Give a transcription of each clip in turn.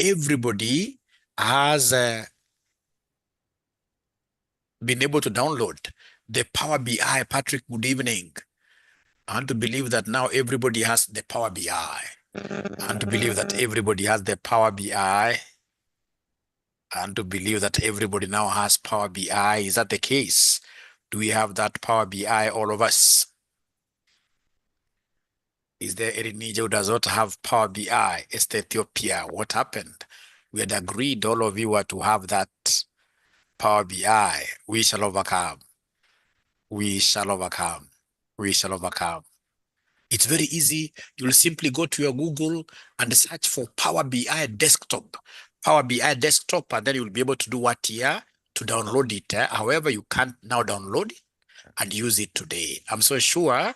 everybody has been able to download the Power BI. Patrick, good evening. I want to believe that now everybody has the Power BI. I want to believe that everybody has the Power BI. I want to believe that everybody now has Power BI. Is that the case? Do we have that Power BI, all of us? Is there any Niger who does not have Power BI? It's Ethiopia. What happened? We had agreed, all of you, were to have that Power BI. We shall overcome. We shall overcome. We shall overcome. It's very easy. You'll simply go to your Google and search for Power BI Desktop. Power BI Desktop, and then you'll be able to do what here? To download it. However, you can't now download it and use it today. I'm so sure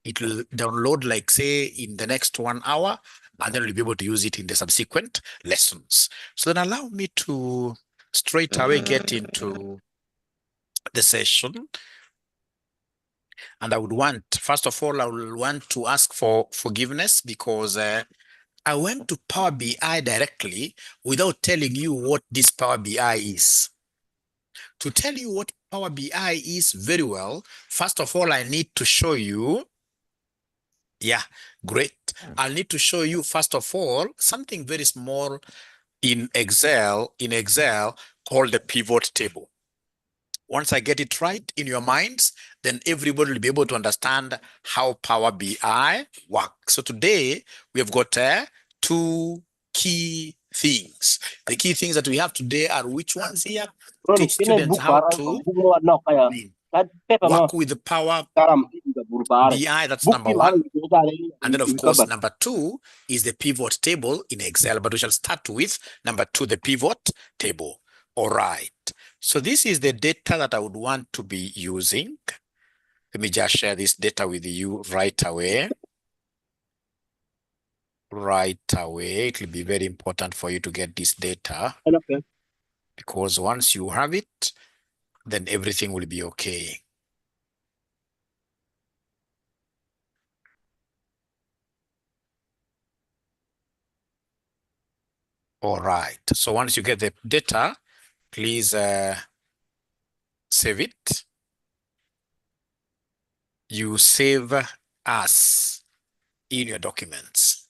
it will download, like, say, in the next 1 hour, and then you'll be able to use it in the subsequent lessons. So then allow me to straight away get into the session. And I would want, first of all, I will want to ask for forgiveness because I went to Power BI directly without telling you what this Power BI is. To tell you what Power BI is very well, first of all, I need to show you. Yeah, great. I'll need to show you, first of all, something very small in Excel called the pivot table. Once I get it right in your minds, then everybody will be able to understand how Power BI works. So today, we have got two key things. The key things that we have today are which ones here? Teach students how to work with the Power BI, that's number one. And then, of course, number two is the pivot table in Excel. But we shall start with number two, the pivot table. All right. So this is the data that I would want to be using. Let me just share this data with you right away. Right away. It will be very important for you to get this data. Okay. Because once you have it, then everything will be okay. All right. So once you get the data, please save it. You save as in your documents.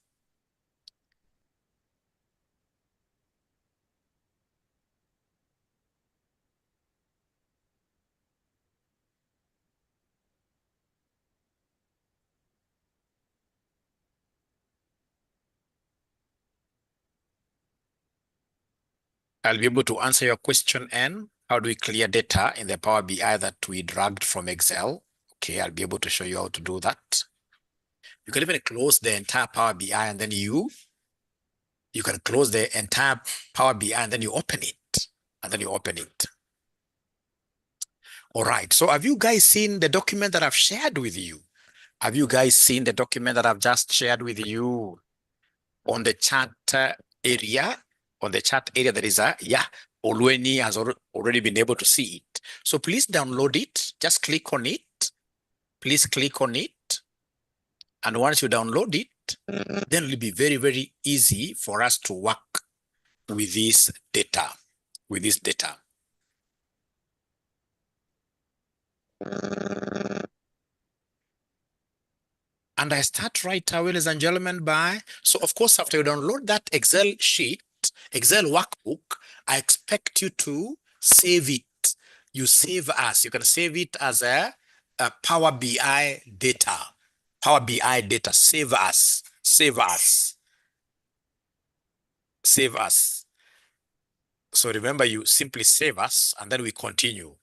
I'll be able to answer your question, N. How do we clear data in the Power BI that we dragged from Excel? Okay, I'll be able to show you how to do that. You can even close the entire Power BI and then you can close the entire Power BI and then you open it. And then you open it. All right, so have you guys seen the document that I've shared with you? Have you guys seen the document that I've just shared with you on the chat area? On the chat area, there is a, yeah, Olweni has already been able to see it. So please download it. Just click on it. Please click on it. And once you download it, then it will be very, very easy for us to work with this data. And I start right away, ladies and gentlemen, by, so of course, after you download that Excel sheet, Excel workbook, I expect you to save it. You save as, you can save it as a Power BI data. Power BI data, save as, save as, save as. So remember, you simply save as, and then we continue.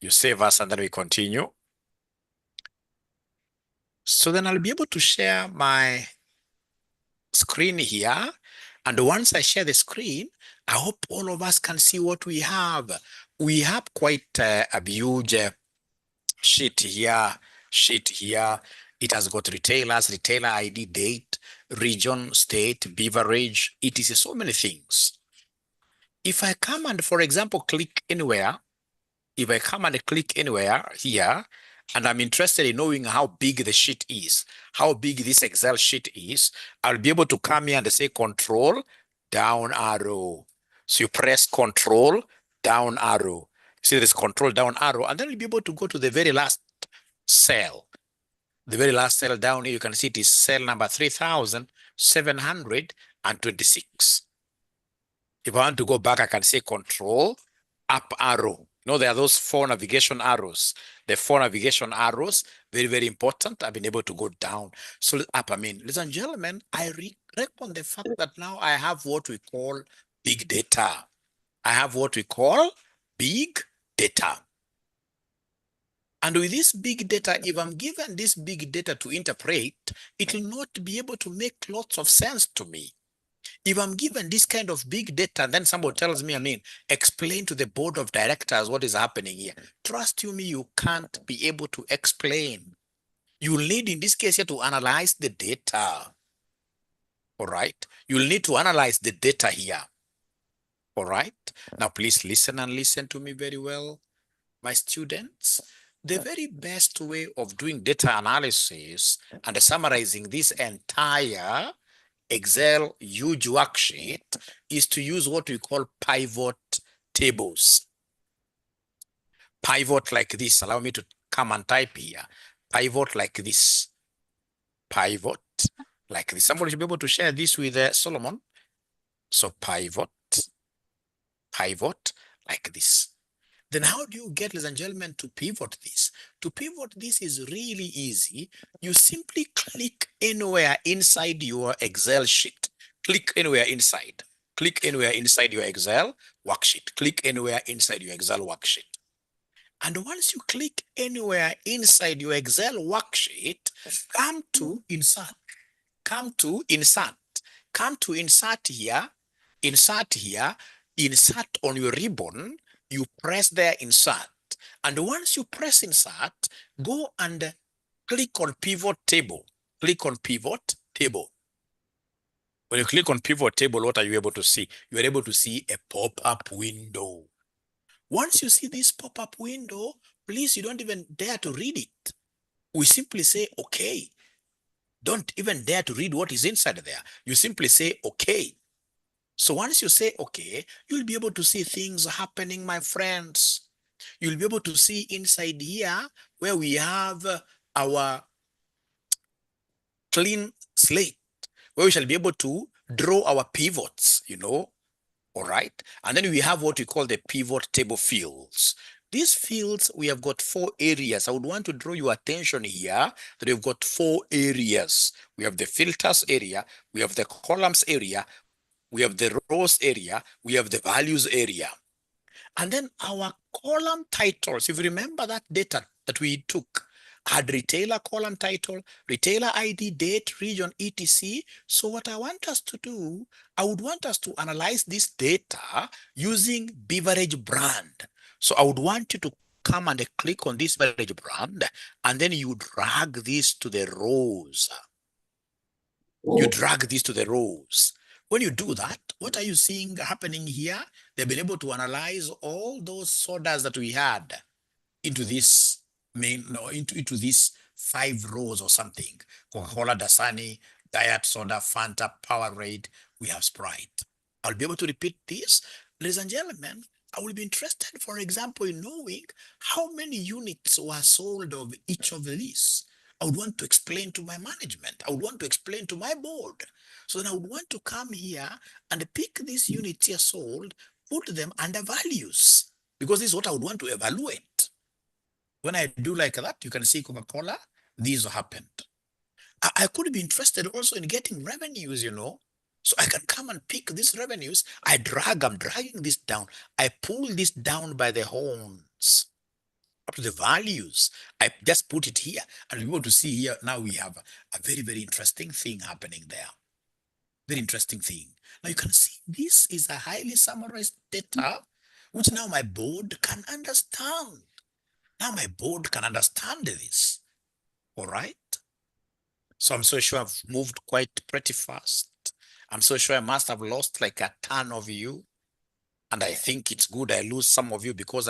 You save as, and then we continue. So then I'll be able to share my screen here. And once I share the screen, I hope all of us can see what we have. We have quite a huge sheet here. It has got retailers, retailer ID, date, region, state, beverage, etc. So many things. If I come and, for example, click anywhere, if I come and click anywhere here, and I'm interested in knowing how big the sheet is, how big this Excel sheet is, I'll be able to come here and say Control down arrow. So you press control, down arrow. See this control, down arrow, and then you'll be able to go to the very last cell. The very last cell down here, you can see it is cell number 3726. If I want to go back, I can say control, up arrow. You know, there are those 4 navigation arrows. The 4 navigation arrows, very, very important. I've been able to go down. So up, ladies and gentlemen, I reckon the fact that now I have what we call big data. I have what we call big data. And with this big data, if I'm given this big data to interpret, it will not be able to make lots of sense to me. If I'm given this kind of big data, and then somebody tells me, explain to the board of directors what is happening here. Trust you me, you can't be able to explain. You'll need, in this case here, to analyze the data. All right? You'll need to analyze the data here. All right? Now, please listen and listen to me very well, my students. The very best way of doing data analysis and summarizing this entire Excel huge worksheet is to use what we call pivot tables. Pivot like this. Allow me to come and type here. Pivot like this. Pivot like this. Somebody should be able to share this with Solomon. So pivot like this. Then how do you get, ladies and gentlemen, to pivot this? To pivot this is really easy. You simply click anywhere inside your Excel sheet. Click anywhere inside. Click anywhere inside your Excel worksheet. Click anywhere inside your Excel worksheet. And once you click anywhere inside your Excel worksheet, come to insert. Come to insert. Come to insert here. Insert here. Insert on your ribbon. You press there insert, and once you press insert, go and click on pivot table. Click on pivot table. When you click on pivot table, what are you able to see? You are able to see a pop-up window. Once you see this pop-up window, please, you don't even dare to read it. We simply say okay. Don't even dare to read what is inside there. You simply say okay. So once you say okay, you'll be able to see things happening, my friends. You'll be able to see inside here where we have our clean slate, where we shall be able to draw our pivots, all right? And then we have what we call the pivot table fields. These fields, we have got 4 areas. I would want to draw your attention here that we've got 4 areas. We have the filters area, we have the columns area, we have the rows area, we have the values area. And then our column titles, if you remember that data that we took, had retailer column title, retailer ID, date, region, etc. So what I want us to do, I would want us to analyze this data using beverage brand. So I would want you to come and click on this beverage brand, and then you drag this to the rows. You drag this to the rows. When you do that, what are you seeing happening here? They've been able to analyze all those sodas that we had into this into these 5 rows or something. Coca-Cola, Dasani, Diet Soda, Fanta, Powerade, we have Sprite. I'll be able to repeat this. Ladies and gentlemen, I will be interested, for example, in knowing how many units were sold of each of these. I would want to explain to my management. I would want to explain to my board. So then I would want to come here and pick these units here sold, put them under values, because this is what I would want to evaluate. When I do like that, you can see Coca-Cola, these happened. I could be interested also in getting revenues, So I can come and pick these revenues. I'm dragging this down. I pull this down by the horns up to the values. I just put it here, and we want to see here. Now we have a very, very interesting thing happening there. Very interesting thing. Now you can see this is a highly summarized data, which now my board can understand. Now my board can understand this. All right. So I'm so sure I've moved quite pretty fast. I'm so sure I must have lost like a ton of you. And I think it's good I lose some of you, because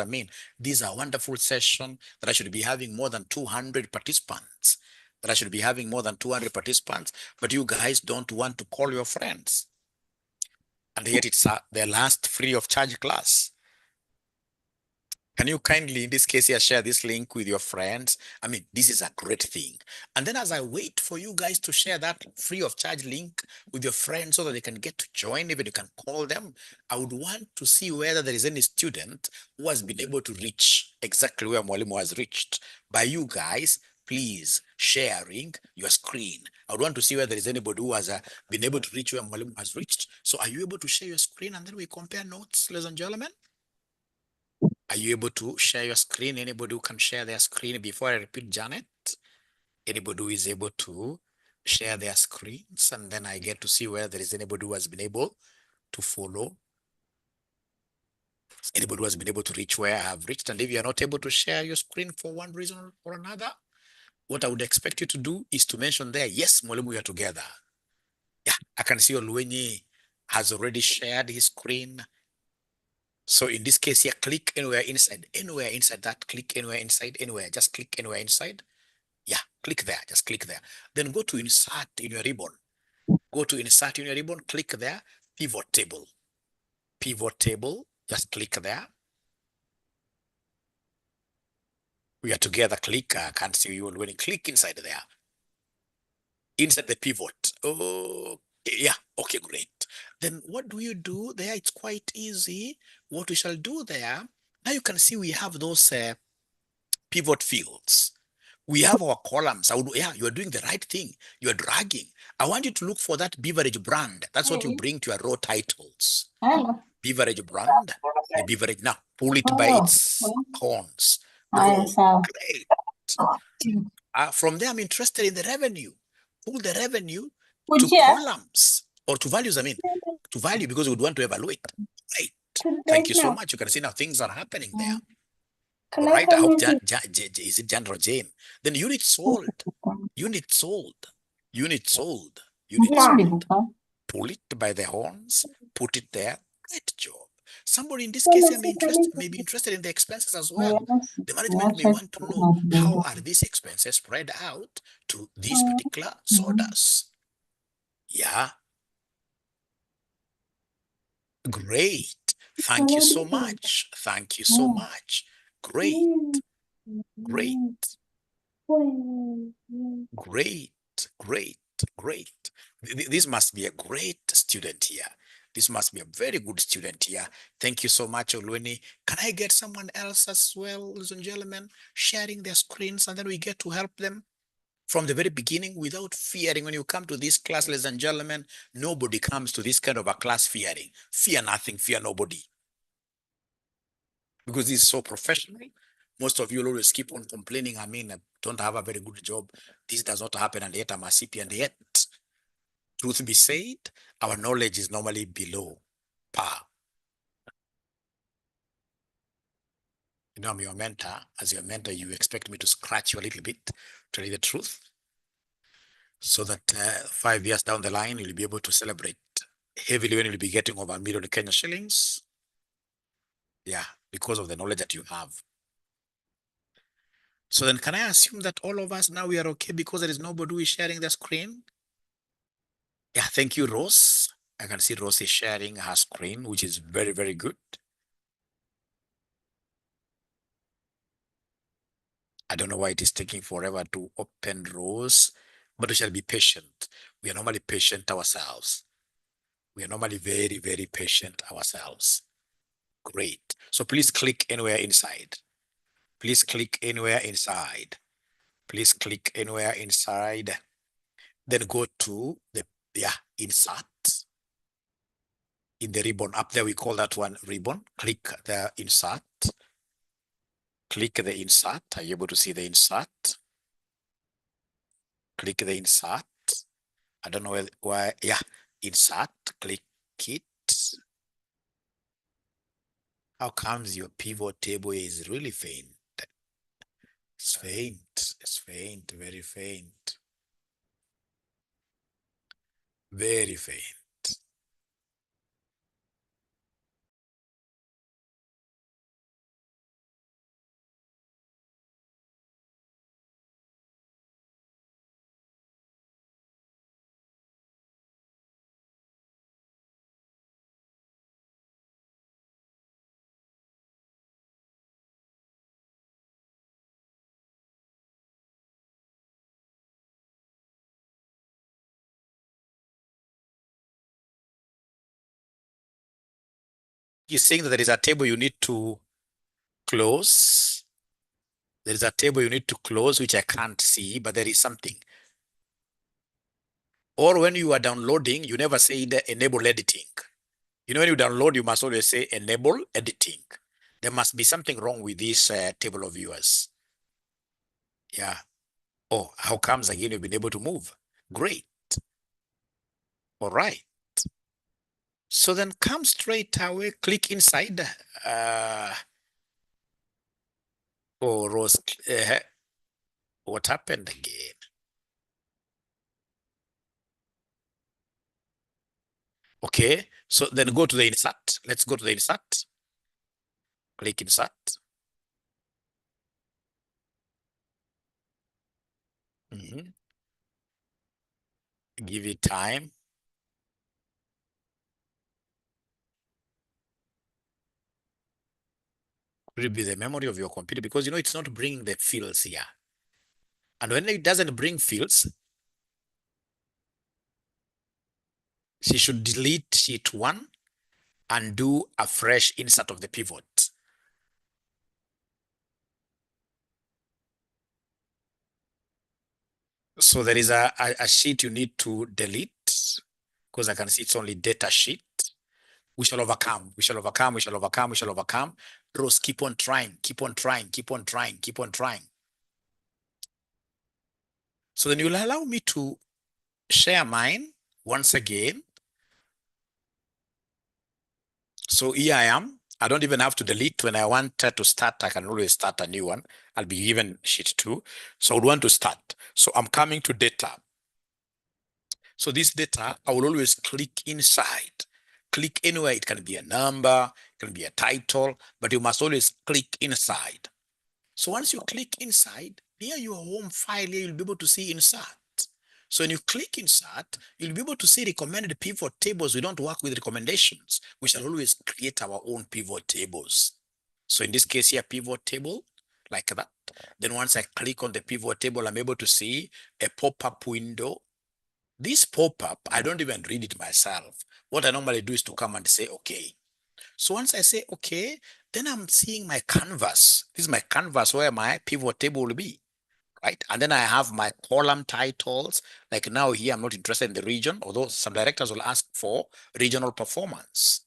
these are wonderful sessions that I should be having more than 200 participants. But you guys don't want to call your friends. and yet it's their last free of charge class. Can you kindly, in this case here, share this link with your friends? I mean, this is a great thing. And then as I wait for you guys to share that free of charge link with your friends so that they can get to join, even you can call them, I would want to see whether there is any student who has been able to reach exactly where Mwalimu has reached by you guys, please, sharing your screen. I would want to see whether there is anybody who has been able to reach where Mwalimu has reached. So are you able to share your screen and then we compare notes, ladies and gentlemen? Are you able to share your screen? Anybody who can share their screen before I repeat Janet? Anybody who is able to share their screens, and then I get to see whether there is anybody who has been able to follow. Anybody who has been able to reach where I have reached. And if you are not able to share your screen for one reason or another, what I would expect you to do is to mention there, yes, Mwalimu, we are together. Yeah, I can see Oluwenyi has already shared his screen. So in this case here, click anywhere inside that, click anywhere inside, anywhere, just click anywhere inside. Yeah, click there, just click there. Then go to insert in your ribbon. Go to insert in your ribbon, click there, pivot table. Pivot table, just click there. We are together, click, I can't see you when you click inside there. Inside the pivot. Oh, yeah, okay, great. Then what do you do there? It's quite easy. What we shall do there, now you can see we have those pivot fields. We have our columns. Yeah, you're doing the right thing. You're dragging. I want you to look for that beverage brand. That's what you bring to your row titles. Beverage brand, the beverage. Now, pull it by its horns. Oh, great. From there, I'm interested in the revenue. Pull the revenue to columns or to values, I mean, to value because we would want to evaluate. Right. Thank you so much. You can see now things are happening there. All right. I hope is it Jan or Jane? Then unit sold, unit sold, unit sold, unit sold. Pull it by the horns, put it there. Great job. Somebody in this case may be interested in the expenses as well. The management may want to know how are these expenses spread out to these particular sodas. Yeah. Great. Thank you so much. Thank you so much. Great. Great. Great. Great. Great. This must be a great student here. This must be a very good student here. Thank you so much, Olweni. Can I get someone else as well, ladies and gentlemen, sharing their screens, and then we get to help them from the very beginning without fearing. When you come to this class, ladies and gentlemen, nobody comes to this kind of a class fearing. Fear nothing, fear nobody. Because this is so professional. Most of you will always keep on complaining. I mean, I don't have a very good job. This does not happen, and yet I'm a CP, and yet, truth be said, our knowledge is normally below par. You know, I'm your mentor. As your mentor, you expect me to scratch you a little bit, to tell you the truth, so that 5 years down the line, you'll be able to celebrate heavily when you'll be getting over 1 million Kenya shillings. Yeah, because of the knowledge that you have. So then can I assume that all of us now we are okay because there is nobody who is sharing the screen? Yeah, thank you, Rose. I can see Rose is sharing her screen, which is very, very good. I don't know why it is taking forever to open Rose, but we shall be patient. We are normally patient ourselves. We are normally very, very patient ourselves. Great. So please click anywhere inside. Please click anywhere inside. Please click anywhere inside. Then go to the insert. In the ribbon up there, we call that one ribbon. Click the insert. Click the insert. Are you able to see the insert? Click the insert. I don't know why. Yeah, insert. Click it. How comes your pivot table is really faint? It's faint. It's faint. Very faint. Very faint. You're saying that there is a table you need to close. There is a table you need to close, which I can't see, but there is something. Or when you are downloading, you never say the enable editing. You know, when you download, you must always say enable editing. There must be something wrong with this table of viewers. Yeah. Oh, how comes again you've been able to move? Great. All right. So then come straight away, click inside. Oh, Rose, what happened again? Okay, so then go to the insert. Let's go to the insert. Click insert. Give it time. Will be the memory of your computer, because you know it's not bringing the fields here. And when it doesn't bring fields, she should delete sheet 1 and do a fresh insert of the pivot. So there is a sheet you need to delete, because I can see it's only data sheet. We shall overcome, we shall overcome, we shall overcome, we shall overcome. Rose, keep on trying, keep on trying, keep on trying, keep on trying. So then you'll allow me to share mine once again. So here I am. I don't even have to delete. When I want to start, I can always start a new one. I'll be given sheet 2. So I would want to start. So I'm coming to data. So this data, I will always click inside. Click anywhere. It can be a number, it can be a title, but you must always click inside. So once you click inside, near your home file here, you'll be able to see insert. So when you click insert, you'll be able to see recommended pivot tables. We don't work with recommendations. We shall always create our own pivot tables. So in this case here, pivot table, like that. Then once I click on the pivot table, I'm able to see a pop-up window. This pop-up, I don't even read it myself. What I normally do is to come and say, okay. So once I say, okay, then I'm seeing my canvas. This is my canvas where my pivot table will be, right? And then I have my column titles. Like now here, I'm not interested in the region, although some directors will ask for regional performance.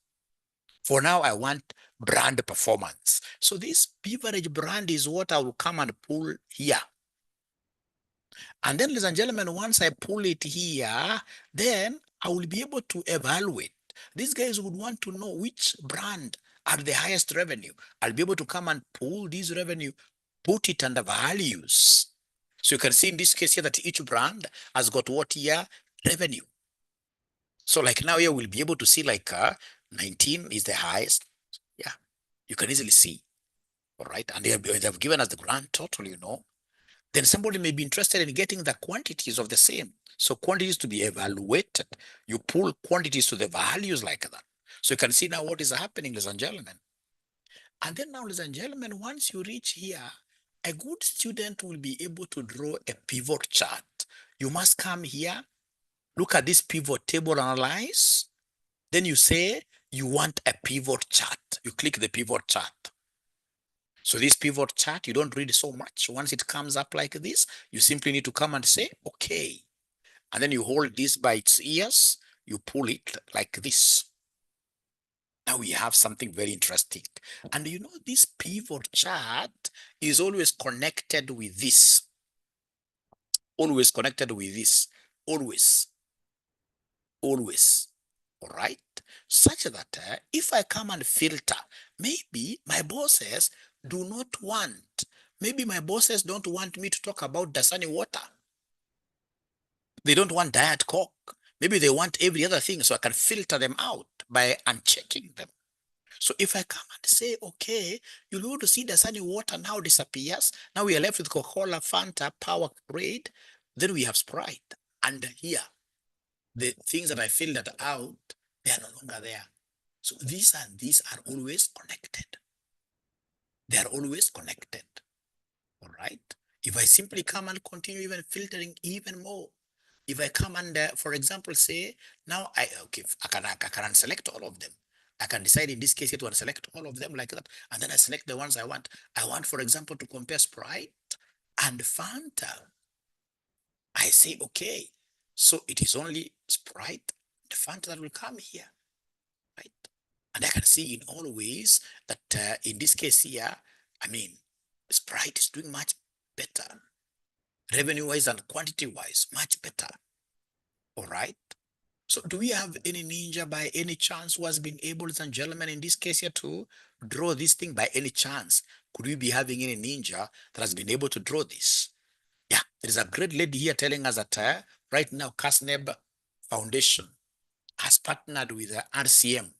For now, I want brand performance. So this beverage brand is what I will come and pull here. And then, ladies and gentlemen, once I pull it here, then I will be able to evaluate. These guys would want to know which brand are the highest revenue. I'll be able to come and pull this revenue, put it under values. So you can see in this case here that each brand has got what here? Revenue. So like now here we'll be able to see like 19 is the highest. Yeah, you can easily see. All right. And they've given us the grand total, you know. Then somebody may be interested in getting the quantities of the same. So quantities to be evaluated. You pull quantities to the values like that. So you can see now what is happening, ladies and gentlemen. And then now, ladies and gentlemen, once you reach here, a good student will be able to draw a pivot chart. You must come here, look at this pivot table, analyze. Then you say you want a pivot chart. You click the pivot chart. So this pivot chart, you don't read so much. Once it comes up like this, you simply need to come and say, okay. And then you hold this by its ears, you pull it like this. Now we have something very interesting. And you know, this pivot chart is always connected with this. Always connected with this. Always. Always. All right. Such that if I come and filter, maybe my bosses do not want, maybe my bosses don't want me to talk about Dasani water. They don't want Diet Coke. Maybe they want every other thing, so I can filter them out by unchecking them. So if I come and say, okay, you'll be able to see Dasani water now disappears. Now we are left with Coca-Cola, Fanta, Powerade. Then we have Sprite. And here, the things that I filtered out, they are no longer there. So these and these are always connected. They are always connected. All right. If I simply come and continue even filtering even more, if I come and, for example, say, now I can select all of them. I can decide in this case here to select all of them like that, and then I select the ones I want. I want, for example, to compare Sprite and Fanta. I say, okay, so it is only Sprite and Fanta that will come here, right? And I can see in all ways that in this case here, I mean, Sprite is doing much better, revenue-wise and quantity-wise, much better. All right. So do we have any ninja by any chance who has been able, ladies and gentlemen, in this case here to draw this thing by any chance? Could we be having any ninja that has been able to draw this? Yeah, there is a great lady here telling us that right now CIFA Foundation has partnered with the RCM.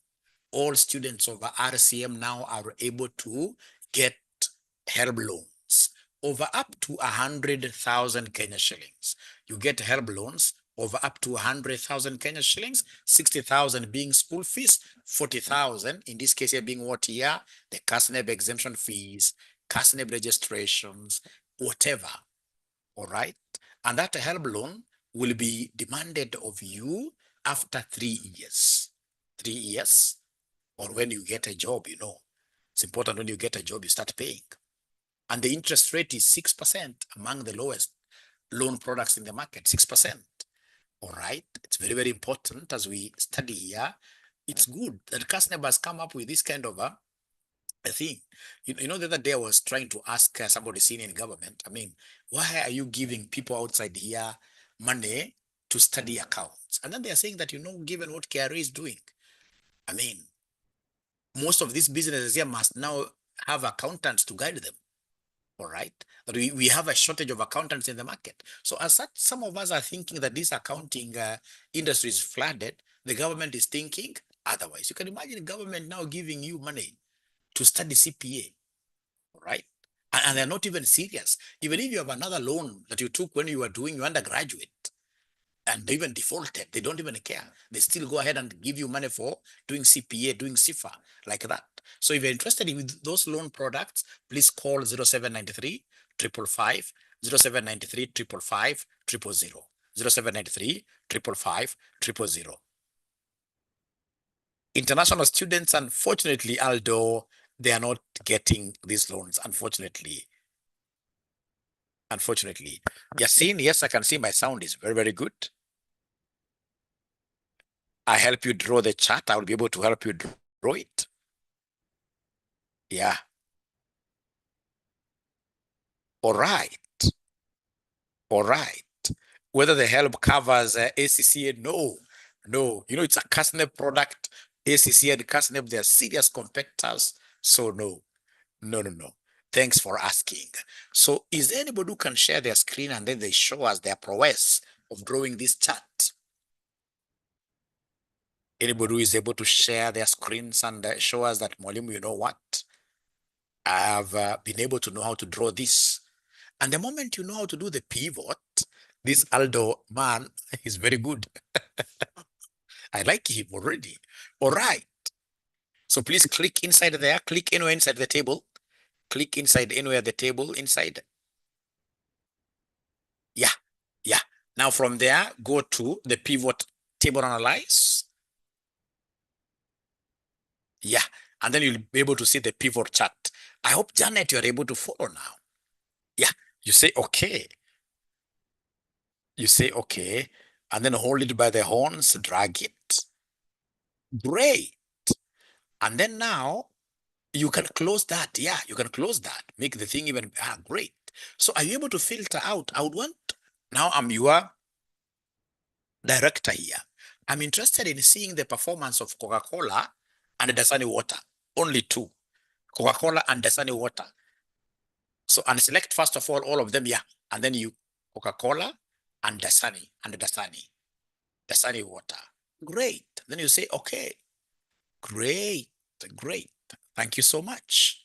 All students of RCM now are able to get help loans over up to 100,000 Kenya shillings. You get help loans over up to 100,000 Kenya shillings, 60,000 being school fees, 40,000 in this case here being what here, the CASNEB exemption fees, CASNEB registrations, whatever. All right. And that help loan will be demanded of you after 3 years. 3 years, or when you get a job, you know. It's important when you get a job, you start paying. And the interest rate is 6%, among the lowest loan products in the market, 6%. All right. It's very, very important as we study here. It's good that CASNEB has come up with this kind of a thing. You know, the other day I was trying to ask somebody senior in government, I mean, why are you giving people outside here money to study accounts? And then they are saying that, you know, given what KRA is doing, I mean, most of these businesses here must now have accountants to guide them. All right. We have a shortage of accountants in the market. So as such, some of us are thinking that this accounting industry is flooded. The government is thinking otherwise. You can imagine government now giving you money to study CPA, right? And they're not even serious. Even if you have another loan that you took when you were doing your undergraduate and they even defaulted, they don't even care. They still go ahead and give you money for doing CPA, doing CIFA, like that. So if you're interested in those loan products, please call 0793 555 0793 555 000 0793 555 000. International students, unfortunately, Aldo, they are not getting these loans, unfortunately. Unfortunately. Yasin, yes, I can see my sound is very, very good. I help you draw the chart. I will be able to help you draw it. Yeah. All right. All right. Whether the help covers ACCA, no. No. You know, it's a CASNEB product. ACCA and CASNEB, they are serious competitors. So no. No, no, no. Thanks for asking. So is there anybody who can share their screen and then they show us their prowess of drawing this chart? Anybody who is able to share their screens and show us that, Mwalimu, you know what? I have been able to know how to draw this. And the moment you know how to do the pivot, this Aldo man is very good. I like him already. All right. So please click inside there, click anywhere inside the table, click inside anywhere the table inside. Yeah, yeah. Now from there, go to the pivot table analyze. Yeah, and then you'll be able to see the pivot chart. I hope, Janet, you're able to follow now. Yeah, you say, okay. You say, okay, and then hold it by the horns, drag it. Great. And then now you can close that. Yeah, you can close that. Make the thing even, great. So are you able to filter out? I would want, now I'm your director here. I'm interested in seeing the performance of Coca-Cola and Dasani water. Only two, Coca-Cola and Dasani water. So, and select first of all of them, yeah. And then you, Coca-Cola and Dasani water. Great. Then you say, okay, great, great. Thank you so much.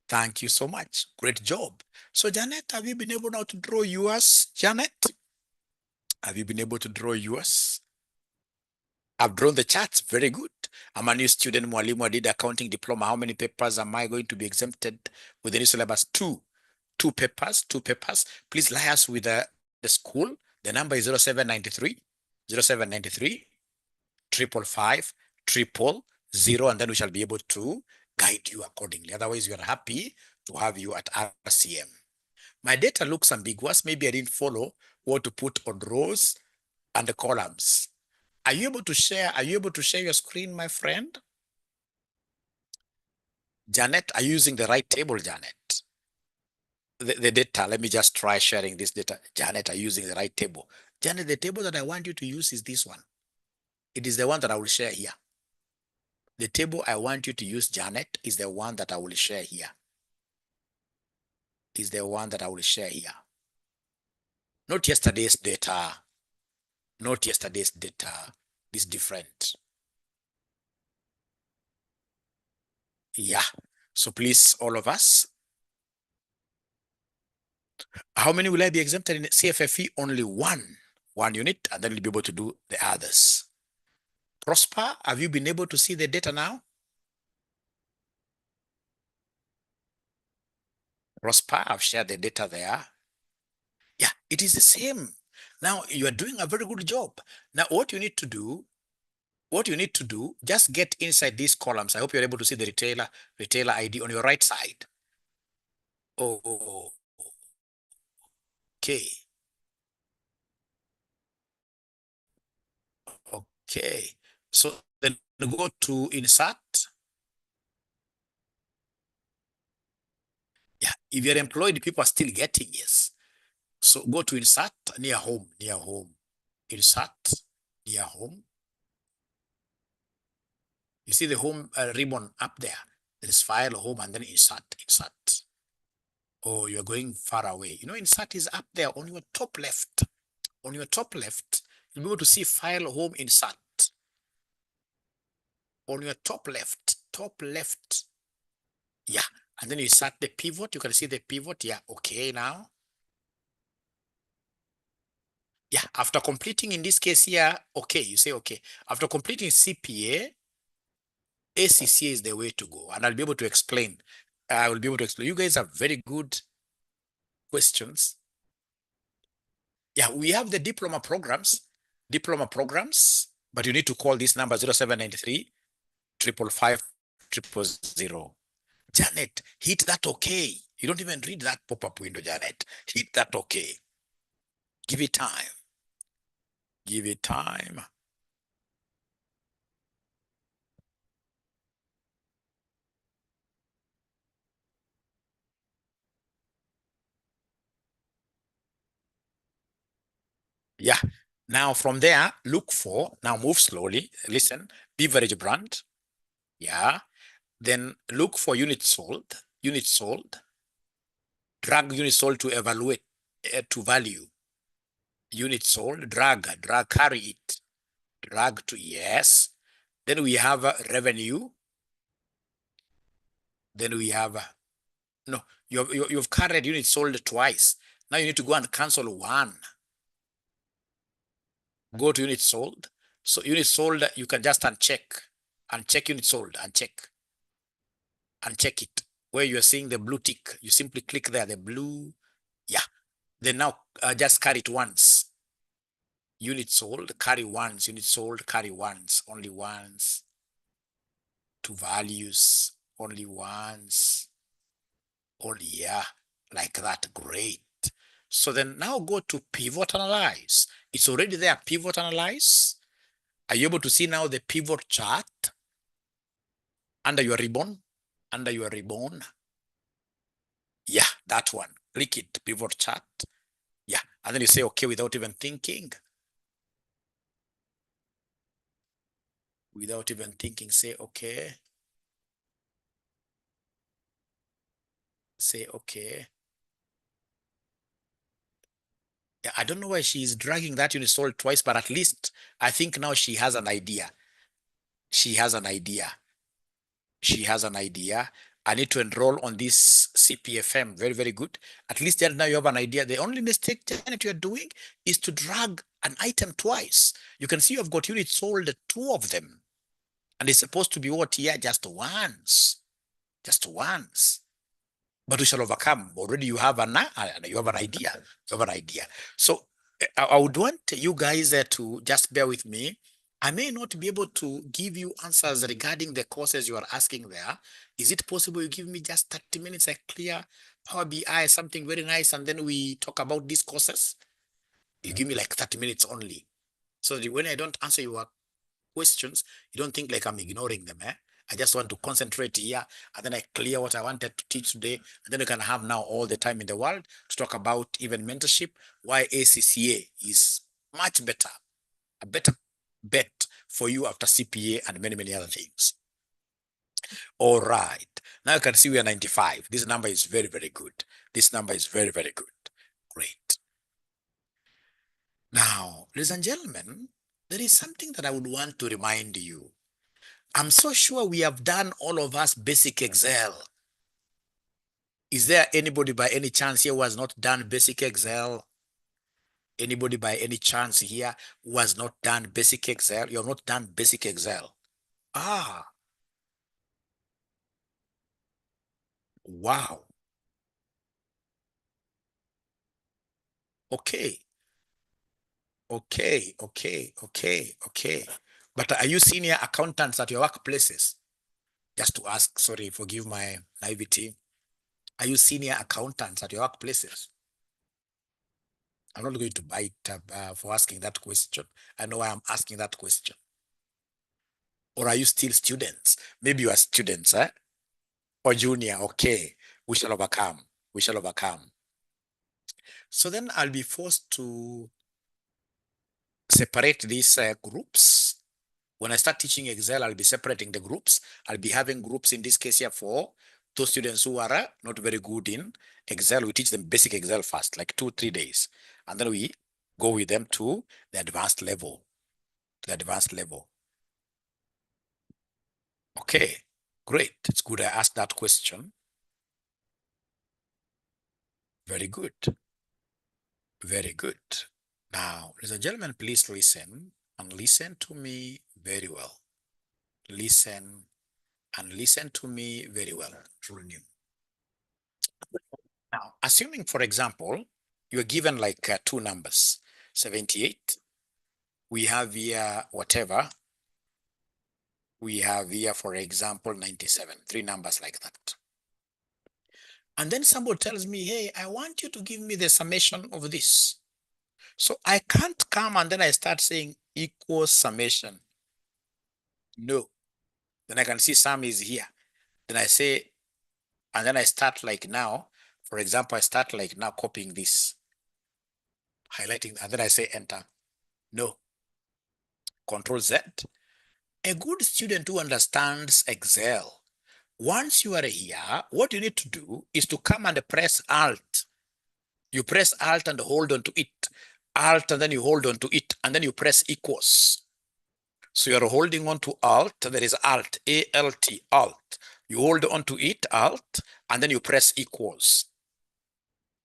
Thank you so much. Great job. So Janet, have you been able now to draw yours, Janet? Have you been able to draw yours? I've drawn the charts. Very good. I'm a new student, Mwalimu. I did accounting diploma. How many papers am I going to be exempted with the new syllabus? Two papers. Please liaise with the school. The number is 0793 555 0, and then we shall be able to guide you accordingly. Otherwise, we are happy to have you at RCM. My data looks ambiguous. Maybe I didn't follow what to put on rows and the columns. Are you able to share? Are you able to share your screen, my friend? Janet, are you using the right table, Janet? The data, let me just try sharing this data. Janet, are you using the right table? Janet, the table that I want you to use is this one. It is the one that I will share here. The table I want you to use, Janet, is the one that I will share here. Is the one that I will share here. Not yesterday's data. Not yesterday's data. It's different. Yeah. So please, all of us. How many will I be exempted in CFFE? Only one unit, and then we'll be able to do the others. Prosper, have you been able to see the data now? Prosper, I've shared the data there. Yeah, it is the same. Now you are doing a very good job. Now what you need to do, just get inside these columns. I hope you're able to see the retailer ID on your right side. Oh, okay. Okay. So then go to insert. Yeah, if you're employed, people are still getting, yes. So go to insert, near home, insert, near home. You see the home ribbon up there. There is file, home, and then insert. Oh, you're going far away. You know, insert is up there on your top left. On your top left, you'll be able to see file, home, insert. On your top left. Yeah, and then you insert the pivot. You can see the pivot. Yeah, okay now. Yeah, after completing, in this case here, okay, you say okay. After completing CPA, ACCA is the way to go. And I'll be able to explain. I will be able to explain. You guys have very good questions. Yeah, we have the diploma programs, but you need to call this number 0793 555 000. Janet, hit that okay. You don't even read that pop-up window, Janet. Hit that okay. Give it time. Give it time. Yeah. Now from there, look for, now move slowly. Listen, beverage brand. Yeah. Then look for unit sold. Drag unit sold to evaluate, to value. Unit sold, drag, carry it. Drag to yes. Then we have revenue. Then we have, no, you've carried unit sold twice. Now you need to go and cancel one. Go to unit sold. So unit sold, you can just uncheck unit sold, uncheck it. Where you're seeing the blue tick, you simply click there, the blue, yeah. Then now just carry it once. Unit sold, carry once, unit sold, carry once, only once. To values, only once. Only, yeah, like that, great. So then now go to pivot analyze. It's already there, pivot analyze. Are you able to see now the pivot chart? Under your ribbon, yeah, that one, click it, pivot chart. Yeah, and then you say okay without even thinking. Say okay. Say okay. Yeah, I don't know why she's dragging that unit sold twice, but at least I think now she has an idea. She has an idea. I need to enroll on this CPFM. Very, very good. At least then now you have an idea. The only mistake, Janet, you're doing is to drag an item twice. You can see you've got units sold, 2 of them. And it's supposed to be what here? Just once. But we shall overcome. Already you have an idea. So I would want you guys to just bear with me. I may not be able to give you answers regarding the courses you are asking there. Is it possible you give me just 30 minutes, a clear Power BI, something very nice, and then we talk about these courses? You give me like 30 minutes only. So that when I don't answer your questions, you don't think like I'm ignoring them. I just want to concentrate here, and then I clear what I wanted to teach today. And then you can have now all the time in the world to talk about even mentorship, why ACCA is much better, a better bet for you after CPA and many, many other things. All right. Now you can see we are 95. This number is very, very good. This number is very, very good. Great. Now, ladies and gentlemen, there is something that I would want to remind you. I'm so sure we have done, all of us, basic Excel. Is there anybody by any chance here who has not done basic Excel? Anybody by any chance here who has not done basic Excel? You have not done basic Excel. Ah, wow. Okay. Okay. But are you senior accountants at your workplaces? Just to ask, sorry, forgive my naivety. Are you senior accountants at your workplaces? I'm not going to bite for asking that question. I know why I'm asking that question. Or are you still students? Maybe you are students, or junior. Okay, we shall overcome. We shall overcome. So then I'll be forced to separate these groups. When I start teaching Excel, I'll be separating the groups. I'll be having groups in this case here for those students who are not very good in Excel. We teach them basic Excel first, like 2-3 days. And then we go with them to the advanced level. Okay, great. It's good I asked that question. Very good. Very good. Now, ladies and gentlemen, please listen and listen to me very well. Listen and listen to me very well. Now, assuming, for example, you're given like two numbers, 78. We have here whatever. We have here, for example, 97, three numbers like that. And then somebody tells me, hey, I want you to give me the summation of this. So I can't come and then I start saying equals summation. No. Then I can see sum is here. Then I say, and then I start like now, for example, I start like now copying this, highlighting, and then I say enter. No. Control Z. A good student who understands Excel, once you are here, what you need to do is to come and press Alt. You press Alt and hold on to it. Alt and then you hold on to it, and then you press equals. So you're holding on to Alt, there is Alt, A-L-T, Alt. You hold on to it, Alt, and then you press equals.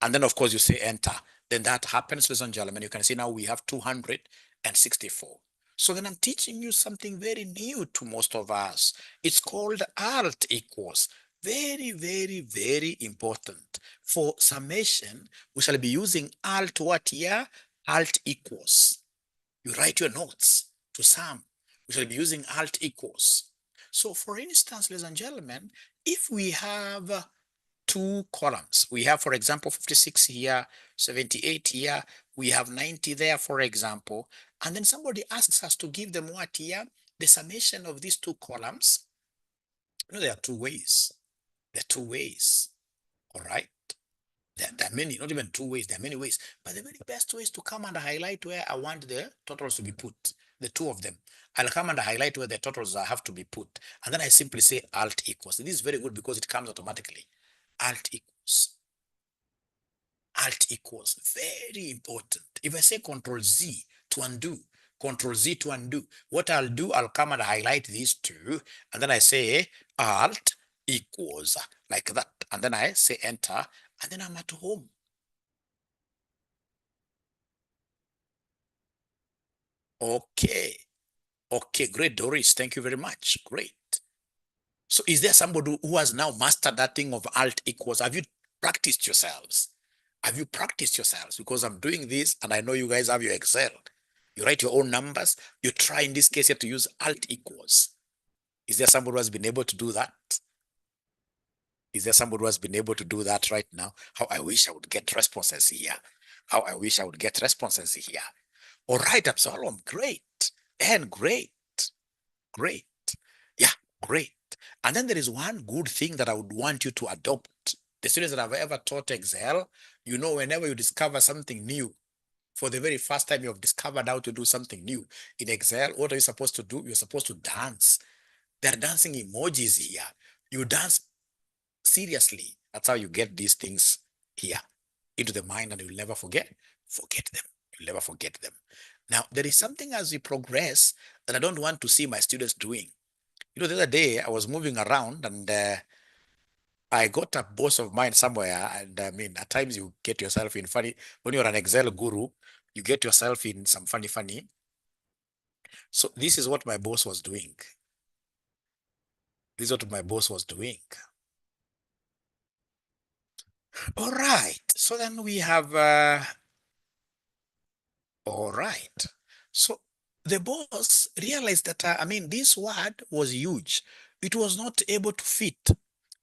And then, of course, you say enter. Then that happens, ladies and gentlemen. You can see now we have 264. So then I'm teaching you something very new to most of us. It's called Alt equals. Very, very, very important. For summation, we shall be using Alt what here? Alt equals. You write your notes to sum. We shall be using Alt equals. So for instance, ladies and gentlemen, if we have two columns, we have, for example, 56 here, 78 here, we have 90 there, for example, and then somebody asks us to give them what here? The summation of these two columns. You know, there are two ways. There are two ways, all right? There are many, not even two ways, there are many ways. But the very best way is to come and highlight where I want the totals to be put, the two of them. I'll come and highlight where the totals have to be put. And then I simply say Alt equals. This is very good because it comes automatically. Alt equals. Alt equals. Very important. If I say Control Z to undo, Control Z to undo, what I'll do, I'll come and highlight these two. And then I say Alt equals like that. And then I say enter. And then I'm at home. Okay. Okay, great, Doris. Thank you very much. Great. So is there somebody who has now mastered that thing of Alt equals? Have you practiced yourselves? Have you practiced yourselves? Because I'm doing this and I know you guys have your Excel. You write your own numbers. You try in this case here to use alt equals. Is there somebody who has been able to do that? Is there somebody who has been able to do that right now? How I wish I would get responses here. How I wish I would get responses here. All right, Absalom, great. And great, great. Yeah, great. And then there is one good thing that I would want you to adopt. The students that have ever taught Excel, you know, whenever you discover something new, for the very first time you have discovered how to do something new in Excel, what are you supposed to do? You're supposed to dance. There are dancing emojis here. You dance seriously. That's how you get these things here into the mind, and you'll never forget them. You'll never forget them. Now, there is something as we progress that I don't want to see my students doing. You know, the other day I was moving around and I got a boss of mine somewhere. And I mean, at times you get yourself in funny, when you're an Excel guru, you get yourself in some funny. So this is what my boss was doing. This is what my boss was doing. All right. So then we have, all right. So the boss realized that, I mean, this word was huge. It was not able to fit.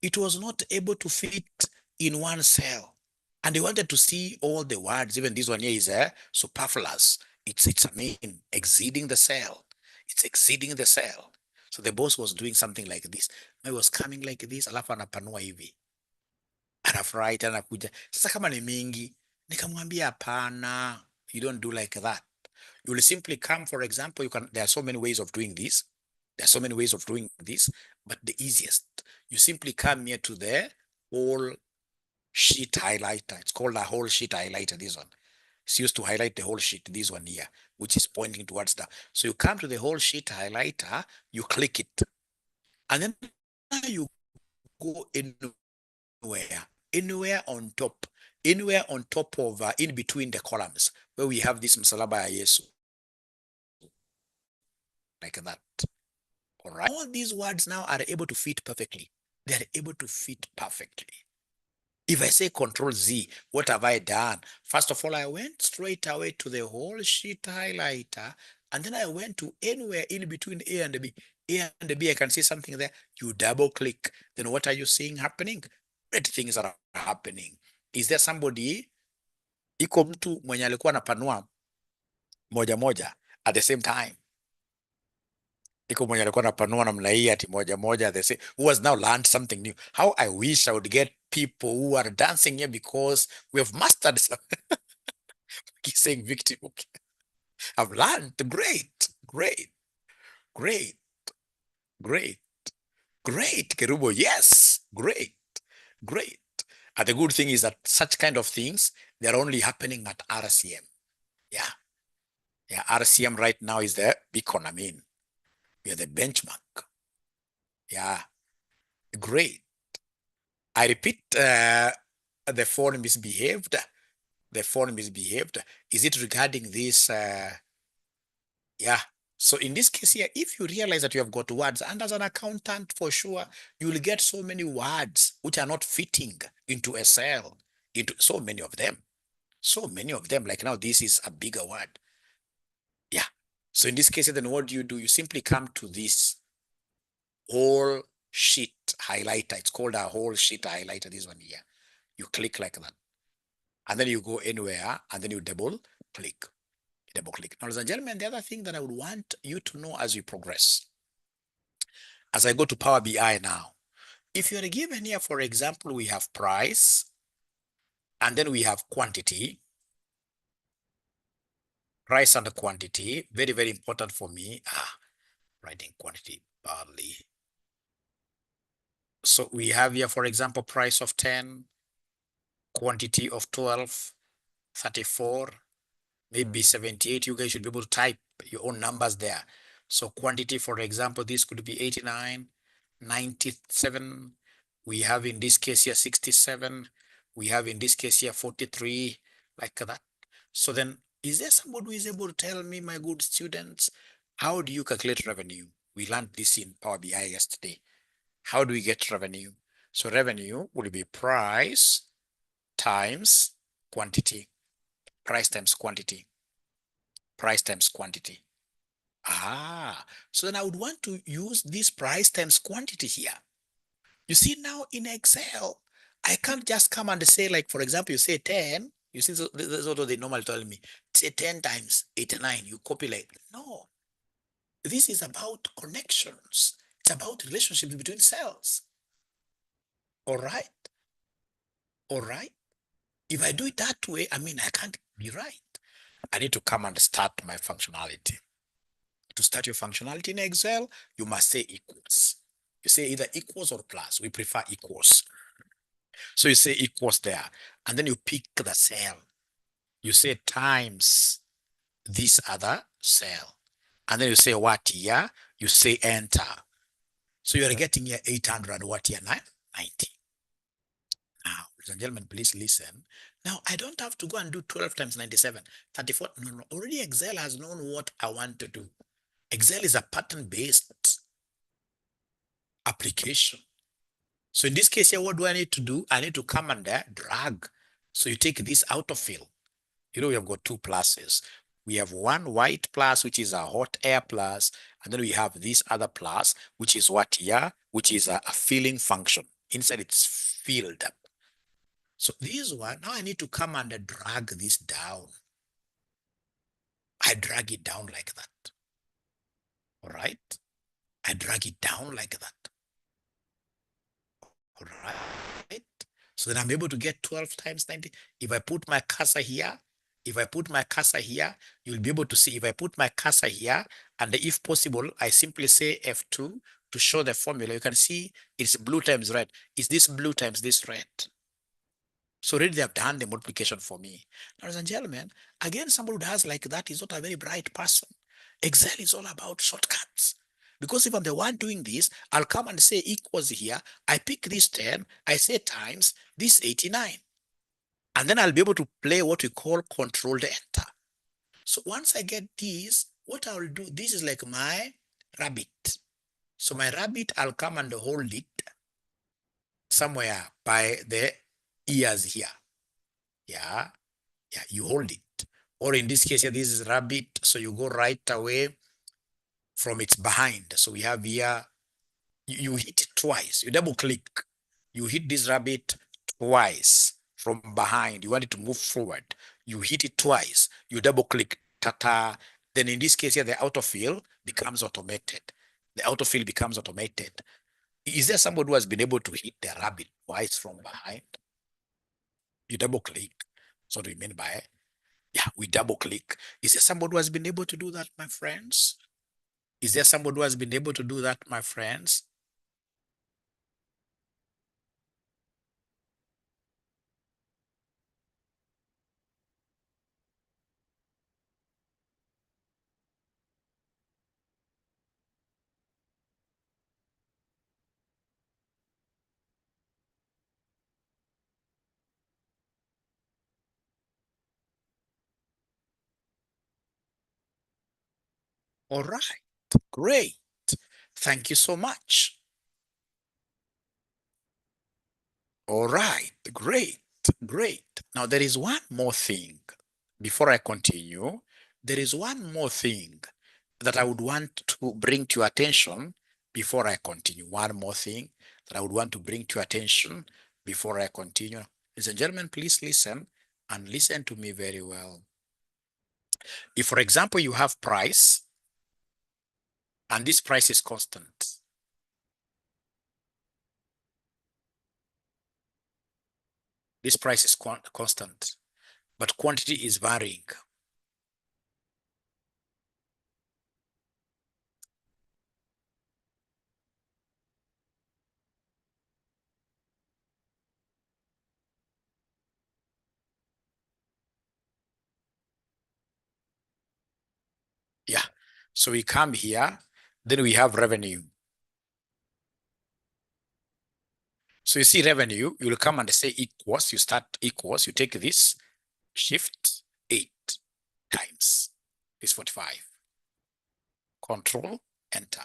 It was not able to fit in one cell. And they wanted to see all the words. Even this one here is superfluous. It's, I mean, exceeding the cell. It's exceeding the cell. So the boss was doing something like this. He was coming like this, alafu anapanua hivi. Anafurahi tena anakuja. Sasa kama ni mingi, nikamwambia hapana, you don't do like that. You will simply come, for example, there are so many ways of doing this. There are so many ways of doing this, but the easiest, you simply come here to the whole sheet highlighter. It's called a whole sheet highlighter, this one. It's used to highlight the whole sheet, this one here, which is pointing towards the. So you come to the whole sheet highlighter, you click it, and then you go anywhere on top of, in between the columns, where we have this msalaba ya Yesu, like that. All right. All these words now are able to fit perfectly. They are able to fit perfectly. If I say Control Z, what have I done? First of all, I went straight away to the whole sheet highlighter, and then I went to anywhere in between A and B. A and B, I can see something there. You double click. Then what are you seeing happening? Great things are happening. Is there somebody, iko mtu mwenye alikuwa anapanua moja moja at the same time? Iko mwenye alikuwa anapanua namna hii ati moja moja, they say, who has now learned something new. How I wish I would get people who are dancing here, because we have mastered some. Keep saying victim. Okay. I've learned. Great, great, great, great, great, Kerubo. Yes, great, great. And the good thing is that such kind of things, they're only happening at RCM. Yeah. Yeah, RCM right now is the beacon. I mean, we are the benchmark. Yeah, great. I repeat, the phone misbehaved. The phone misbehaved. Is it regarding this? Yeah. So in this case here, if you realize that you have got words, and as an accountant, for sure, you will get so many words which are not fitting into a cell, into so many of them. So many of them. Like now, this is a bigger word. Yeah. So in this case, then what do? You simply come to this whole sheet highlighter. It's called a whole sheet highlighter, this one here. You click like that. And then you go anywhere, and then you double click. Double click. Now, ladies and gentlemen, the other thing that I would want you to know as we progress, as I go to Power BI now, if you're given here, for example, we have price, and then we have quantity, price and quantity, very, very important for me. Writing quantity badly. So we have here, for example, price of 10, quantity of 12, 34, maybe 78. You guys should be able to type your own numbers there. So quantity, for example, this could be 89, 97. We have in this case here 67. We have in this case here 43, like that. So then, is there somebody who is able to tell me, my good students, how do you calculate revenue? We learned this in Power BI yesterday. How do we get revenue? So revenue will be price times quantity. Price times quantity. price times quantity. So then I would want to use this price times quantity here. You see, now in Excel, I can't just come and say, like, for example, you say 10, you see, so this is what they normally tell me, say 10 times 89, you copy like, no, this is about connections. It's about relationships between cells. All right. All right. If I do it that way, I mean, I can't be right. I need to come and start my functionality. To start your functionality in Excel, you must say equals. You say either equals or plus. We prefer equals. So you say equals there, and then you pick the cell. You say times this other cell. And then you say what year? You say enter. So you are getting here 800, what year? 90. Now, ladies and gentlemen, please listen. Now, I don't have to go and do 12 times 97, 34. No, no, already Excel has known what I want to do. Excel is a pattern-based application. So in this case here, what do I need to do? I need to come and drag. So you take this autofill. You know, we have got two pluses. We have one white plus, which is a hot air plus, and then we have this other plus, which is what here, which is a filling function. Inside it's filled up. So this one, now I need to come and drag this down. I drag it down like that. All right. I drag it down like that. All right. So then I'm able to get 12 times 90. If I put my cursor here, you'll be able to see. If I put my cursor here, and if possible, I simply say F2 to show the formula. You can see it's blue times red. Is this blue times this red? So already they have done the multiplication for me. Ladies and gentlemen, again, somebody who has like that is not a very bright person. Excel is all about shortcuts. Because if I'm the one doing this, I'll come and say equals here. I pick this 10, I say times this 89. And then I'll be able to play what we call controlled enter. So once I get this, what I'll do, this is like my rabbit. So my rabbit, I'll come and hold it somewhere by the ears here. Yeah, you hold it. Or in this case, this is rabbit. So you go right away from its behind. So we have here, you hit it twice. You double click. You hit this rabbit twice from behind. You want it to move forward. You hit it twice. You double click. Ta-ta. Then in this case here, the autofill becomes automated. The autofill becomes automated. Is there somebody who has been able to hit the rabbit twice from behind? You double click. So what do we mean by it? Yeah, we double click. Is there somebody who has been able to do that, my friends? Is there somebody who has been able to do that, my friends? All right, great. Thank you so much. All right, great, great. Now there is one more thing before I continue. There is one more thing that I would want to bring to your attention before I continue. One more thing that I would want to bring to your attention before I continue. Ladies and gentlemen, please listen and listen to me very well. If, for example, you have price and this price is constant, this price is constant, but quantity is varying. Yeah. So we come here, then we have revenue. So you see revenue, you'll come and say equals, you start equals, you take this, shift 8 times is 45. Control, enter.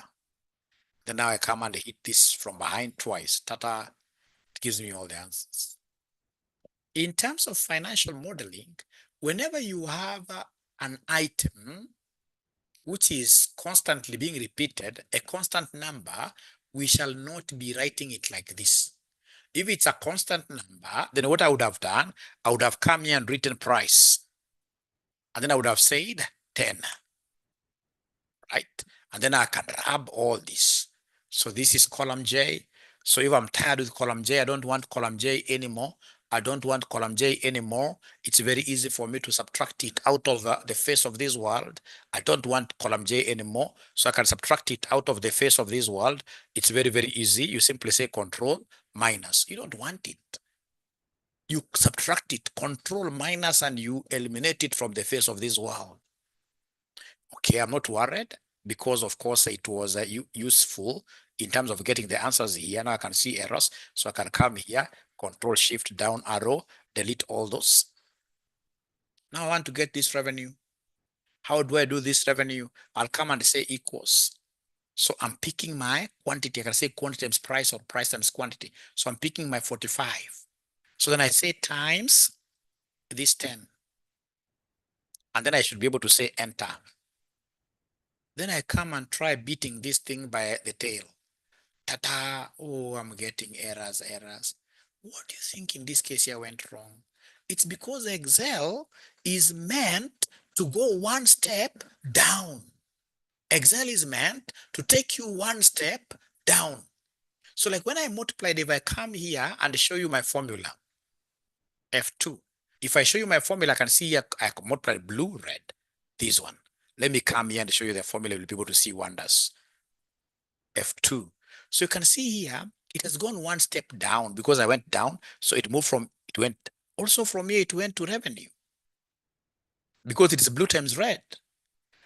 Then now I come and hit this from behind twice. Tata, it gives me all the answers. In terms of financial modeling, whenever you have an item which is constantly being repeated, a constant number, we shall not be writing it like this. If it's a constant number, then what I would have done, I would have come here and written price. And then I would have said 10, right? And then I can rub all this. So this is column J. So if I'm tired with column J, I don't want column J anymore. I don't want column J anymore. It's very easy for me to subtract it out of the face of this world. I don't want column J anymore. So I can subtract it out of the face of this world. It's very, very easy. You simply say control minus. You don't want it. You subtract it, control minus, and you eliminate it from the face of this world. Okay, I'm not worried because of course it was useful in terms of getting the answers here. Now I can see errors. So I can come here, control shift down arrow, delete all those. Now I want to get this revenue. How do I do this revenue? I'll come and say equals. So I'm picking my quantity. I can say quantity times price or price times quantity. So I'm picking my 45. So then I say times this 10. And then I should be able to say enter. Then I come and try beating this thing by the tail. Ta-ta, oh, I'm getting errors. What do you think in this case here went wrong? It's because Excel is meant to go one step down. Excel is meant to take you one step down. So like when I multiplied, if I come here and show you my formula, F2, if I show you my formula, I can see here I multiply blue, red, this one. Let me come here and show you the formula. You'll be able to see wonders. F2. So you can see here, it has gone one step down because I went down. So it moved from, it went also from here, it went to revenue because it's blue times red.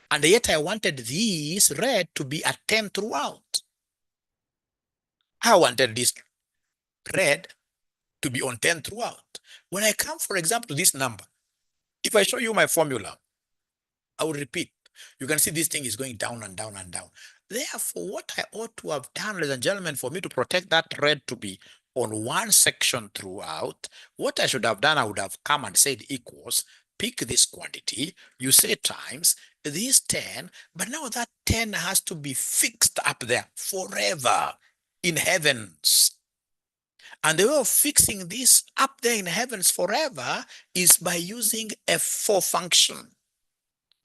And yet I wanted this red to be at 10 throughout. I wanted this red to be on 10 throughout. When I come, for example, to this number, if I show you my formula, I will repeat. You can see this thing is going down and down and down. Therefore, what I ought to have done, ladies and gentlemen, for me to protect that red to be on one section throughout, what I should have done, I would have come and said equals, pick this quantity, you say times this 10, but now that 10 has to be fixed up there forever in heavens. And the way of fixing this up there in heavens forever is by using a F4 function.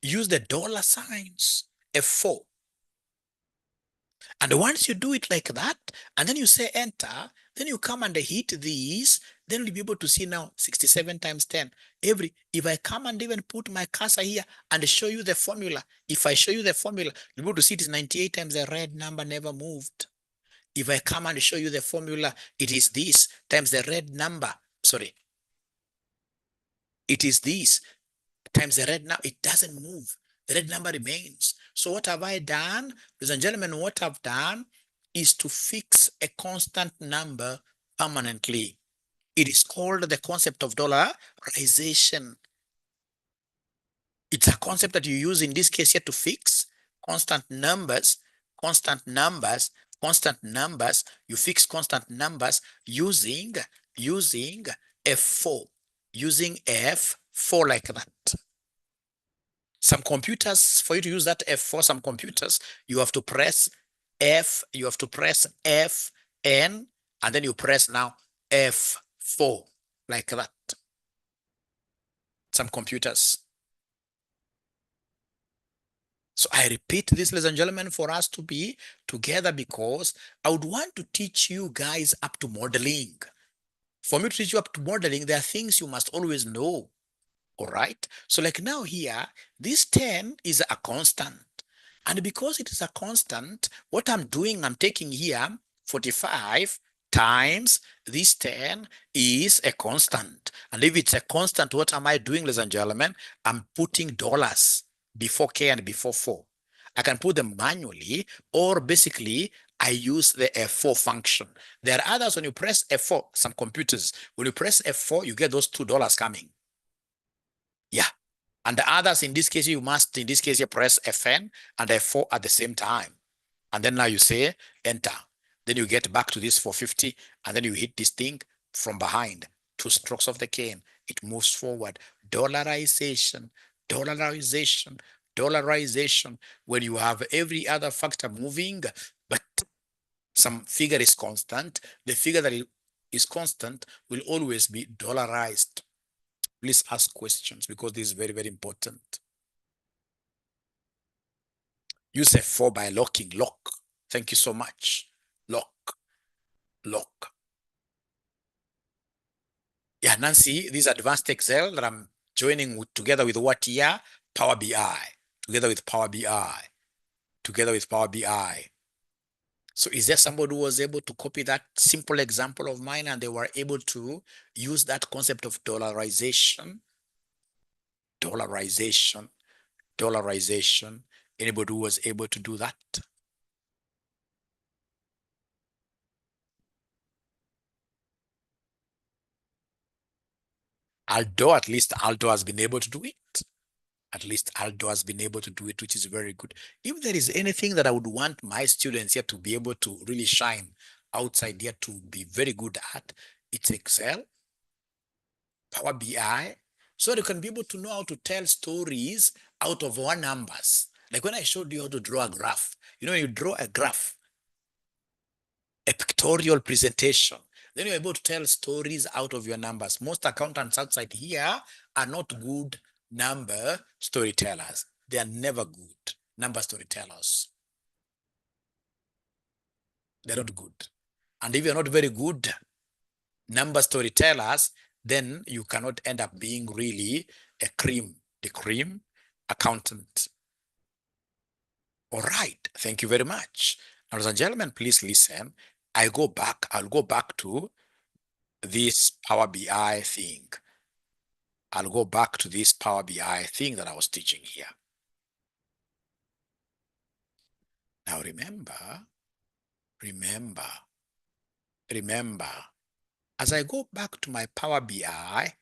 Use the dollar signs, F4. And once you do it like that, and then you say enter, then you come and hit these, then you'll be able to see now 67 times 10. If I come and even put my cursor here and show you the formula, if I show you the formula, you'll be able to see it is 98 times the red number never moved. If I come and show you the formula, it is this times the red number. Sorry. It is this times the red number. It doesn't move. The red number remains. So what have I done? Ladies and gentlemen, what I've done is to fix a constant number permanently. It is called the concept of dollarization. It's a concept that you use in this case here to fix constant numbers, constant numbers, constant numbers. You fix constant numbers using F4, using F4 like that. Some computers, for you to use that F4, some computers, you have to press F, you have to press Fn, and then you press now F4 like that. Some computers. So I repeat this, ladies and gentlemen, for us to be together because I would want to teach you guys up to modeling. For me to teach you up to modeling, there are things you must always know. All right. So like now here, this 10 is a constant. And because it is a constant, what I'm doing, I'm taking here 45 times this 10 is a constant. And if it's a constant, what am I doing, ladies and gentlemen? I'm putting dollars before K and before 4. I can put them manually, or basically I use the F4 function. There are others when you press F4, some computers, when you press F4, you get those $2 coming. Yeah. And the others, in this case, you must, in this case, you press Fn and F4 at the same time. And then now you say enter. Then you get back to this 450, and then you hit this thing from behind. 2 strokes of the cane. It moves forward. Dollarization, dollarization, dollarization, when you have every other factor moving, but some figure is constant, the figure that is constant will always be dollarized. Please ask questions because this is very, very important. Use F4 by locking, lock. Thank you so much. Lock, lock. Yeah, Nancy, this advanced Excel that I'm joining with, together with what here? Power BI, together with Power BI, together with Power BI. So is there somebody who was able to copy that simple example of mine and they were able to use that concept of dollarization? Dollarization, dollarization. Anybody who was able to do that? Aldo, at least Aldo has been able to do it. At least Aldo has been able to do it, which is very good. If there is anything that I would want my students here to be able to really shine outside here to be very good at, it's Excel, Power BI, so they can be able to know how to tell stories out of one numbers. Like when I showed you how to draw a graph, you know, you draw a graph, a pictorial presentation, then you're able to tell stories out of your numbers. Most accountants outside here are not good number storytellers. They are never good number storytellers. They're not good. And if you're not very good number storytellers, then you cannot end up being really the cream accountant. All right, thank you very much. Now, ladies and gentlemen, please listen. I'll go back to this Power BI thing. I'll go back to this Power BI thing that I was teaching here. Now remember, as I go back to my Power BI,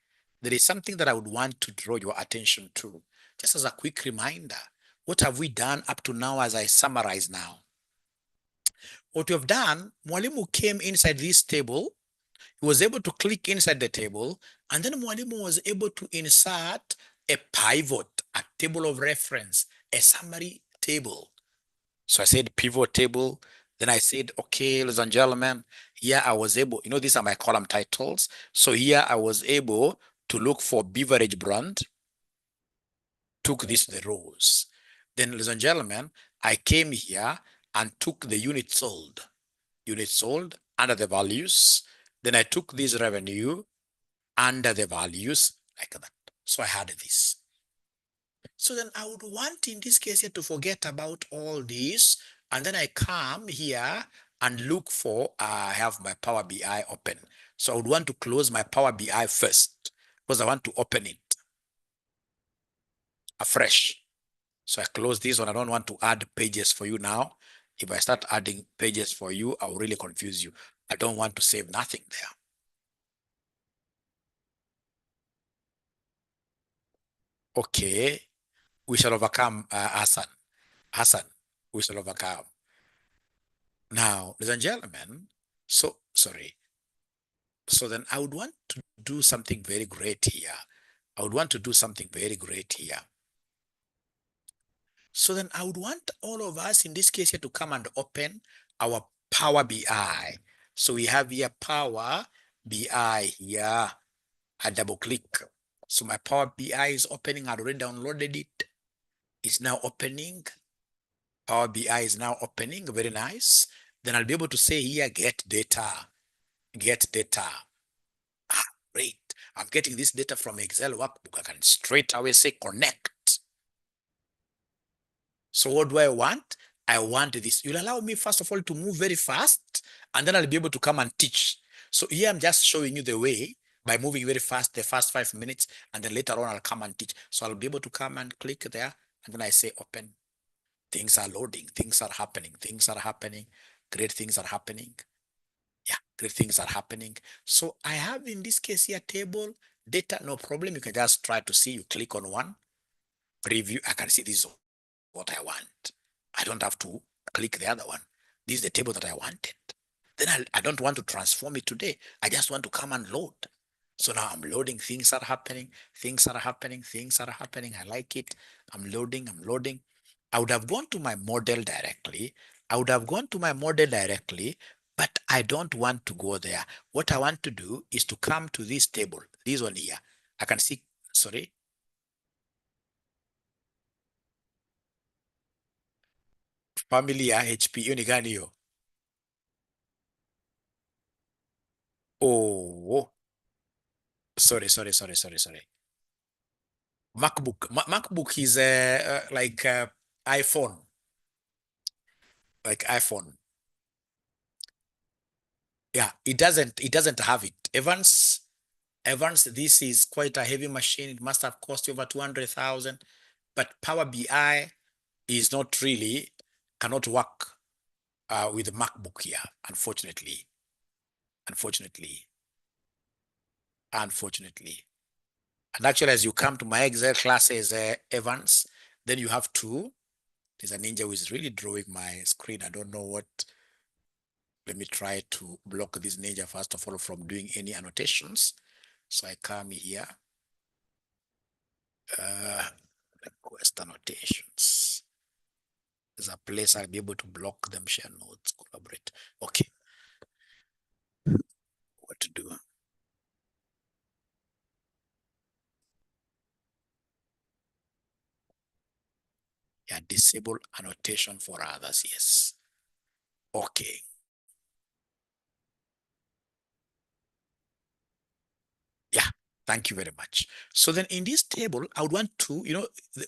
there is something that I would want to draw your attention to. Just as a quick reminder, what have we done up to now as I summarize now? What we have done, Mwalimu came inside this table, he was able to click inside the table, and then Mwalimu was able to insert a pivot, a table of reference, a summary table. So I said pivot table. Then I said, okay, ladies and gentlemen, here I was able, you know, these are my column titles. So here I was able to look for beverage brand, took this the rows. Then, ladies and gentlemen, I came here and took the unit sold under the values. Then I took this revenue under the values like that. So I had this. So then I would want in this case here to forget about all this. And then I come here and look for, I have my Power BI open. So I would want to close my Power BI first because I want to open it afresh. So I close this one. I don't want to add pages for you now. If I start adding pages for you, I will really confuse you. I don't want to save nothing there. Okay, we shall overcome Hassan. Hassan, we shall overcome. Now, ladies and gentlemen, so sorry. So then I would want to do something very great here. I would want to do something very great here. So then I would want all of us in this case here to come and open our Power BI. So we have here Power BI here. I double click. So my Power BI is opening. I already downloaded it. It's now opening. Power BI is now opening. Very nice. Then I'll be able to say here, get data. Get data. Ah, great. I'm getting this data from Excel workbook. I can straight away say connect. So what do I want? I want this. You'll allow me, first of all, to move very fast, and then I'll be able to come and teach. So here I'm just showing you the way by moving very fast, the first 5 minutes, and then later on I'll come and teach. So I'll be able to come and click there, and then I say open. Things are loading, things are happening, great things are happening. Yeah, great things are happening. So I have in this case here table, data, no problem. You can just try to see, you click on one, preview, I can see this is what I want. I don't have to click the other one. This is the table that I wanted. Then I don't want to transform it today. I just want to come and load. So now I'm loading, things are happening, things are happening, things are happening. I like it. I'm loading, I'm loading. I would have gone to my model directly. I would have gone to my model directly, but I don't want to go there. What I want to do is to come to this table, this one here. I can see, sorry, familia HP, hiyo ni gani hiyo? Oh, sorry. MacBook is like iPhone, like iPhone. Yeah, it doesn't have it. Evans, this is quite a heavy machine. It must have cost you over 200,000. But Power BI is not really, cannot work with the MacBook here, unfortunately. Unfortunately. Unfortunately. And actually, as you come to my Excel classes, Evans, then you have to, there's a ninja who is really drawing my screen. I don't know what. Let me try to block this ninja first of all from doing any annotations. So I come here, request annotations. There's a place I'll be able to block them, share notes, collaborate. Okay, what to do? Yeah, disable annotation for others, yes. Okay. Yeah, thank you very much. So then in this table, I would want to,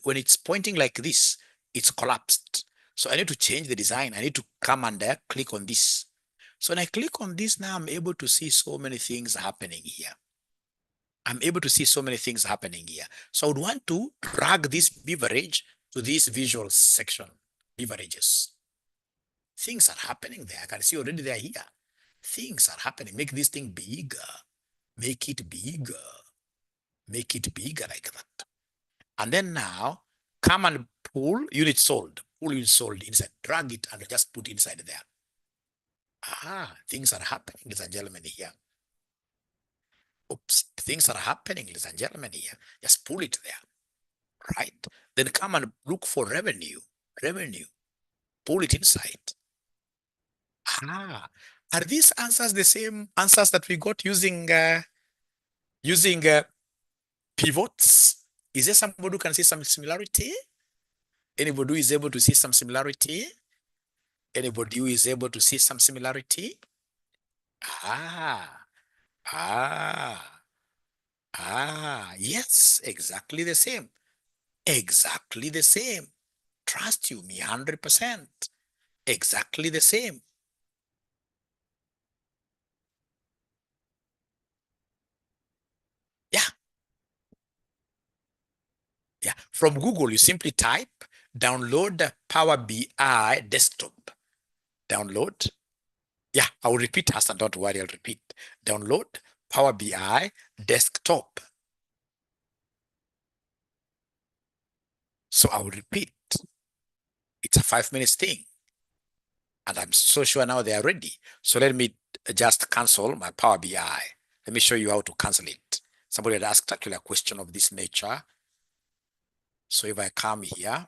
when it's pointing like this, it's collapsed. So I need to change the design. I need to come and click on this. So when I click on this now, I'm able to see so many things happening here. I'm able to see so many things happening here. So I would want to drag this beverage to this visual section, beverages. Things are happening there. I can see already they're here. Things are happening. Make this thing bigger. Make it bigger. Make it bigger like that. And then now come and pull unit sold. Pull unit sold inside. Drag it and just put inside there. Things are happening, ladies and gentlemen, here. Oops, things are happening, ladies and gentlemen, here. Just pull it there. Right? Then come and look for revenue. Revenue. Pull it inside. Are these answers the same answers that we got using pivots? Is there somebody who can see some similarity? Anybody who is able to see some similarity? Anybody who is able to see some similarity? Ah, ah, yes, exactly the same. Exactly the same. Trust you, me 100%. Exactly the same. Yeah, yeah. From Google, you simply type download Power BI desktop. Download. Yeah, I will repeat, Hassan, don't worry, I'll repeat. Download Power BI desktop. So I will repeat. It's a 5 minutes thing. And I'm so sure now they are ready. So let me just cancel my Power BI. Let me show you how to cancel it. Somebody had asked actually a question of this nature. So if I come here,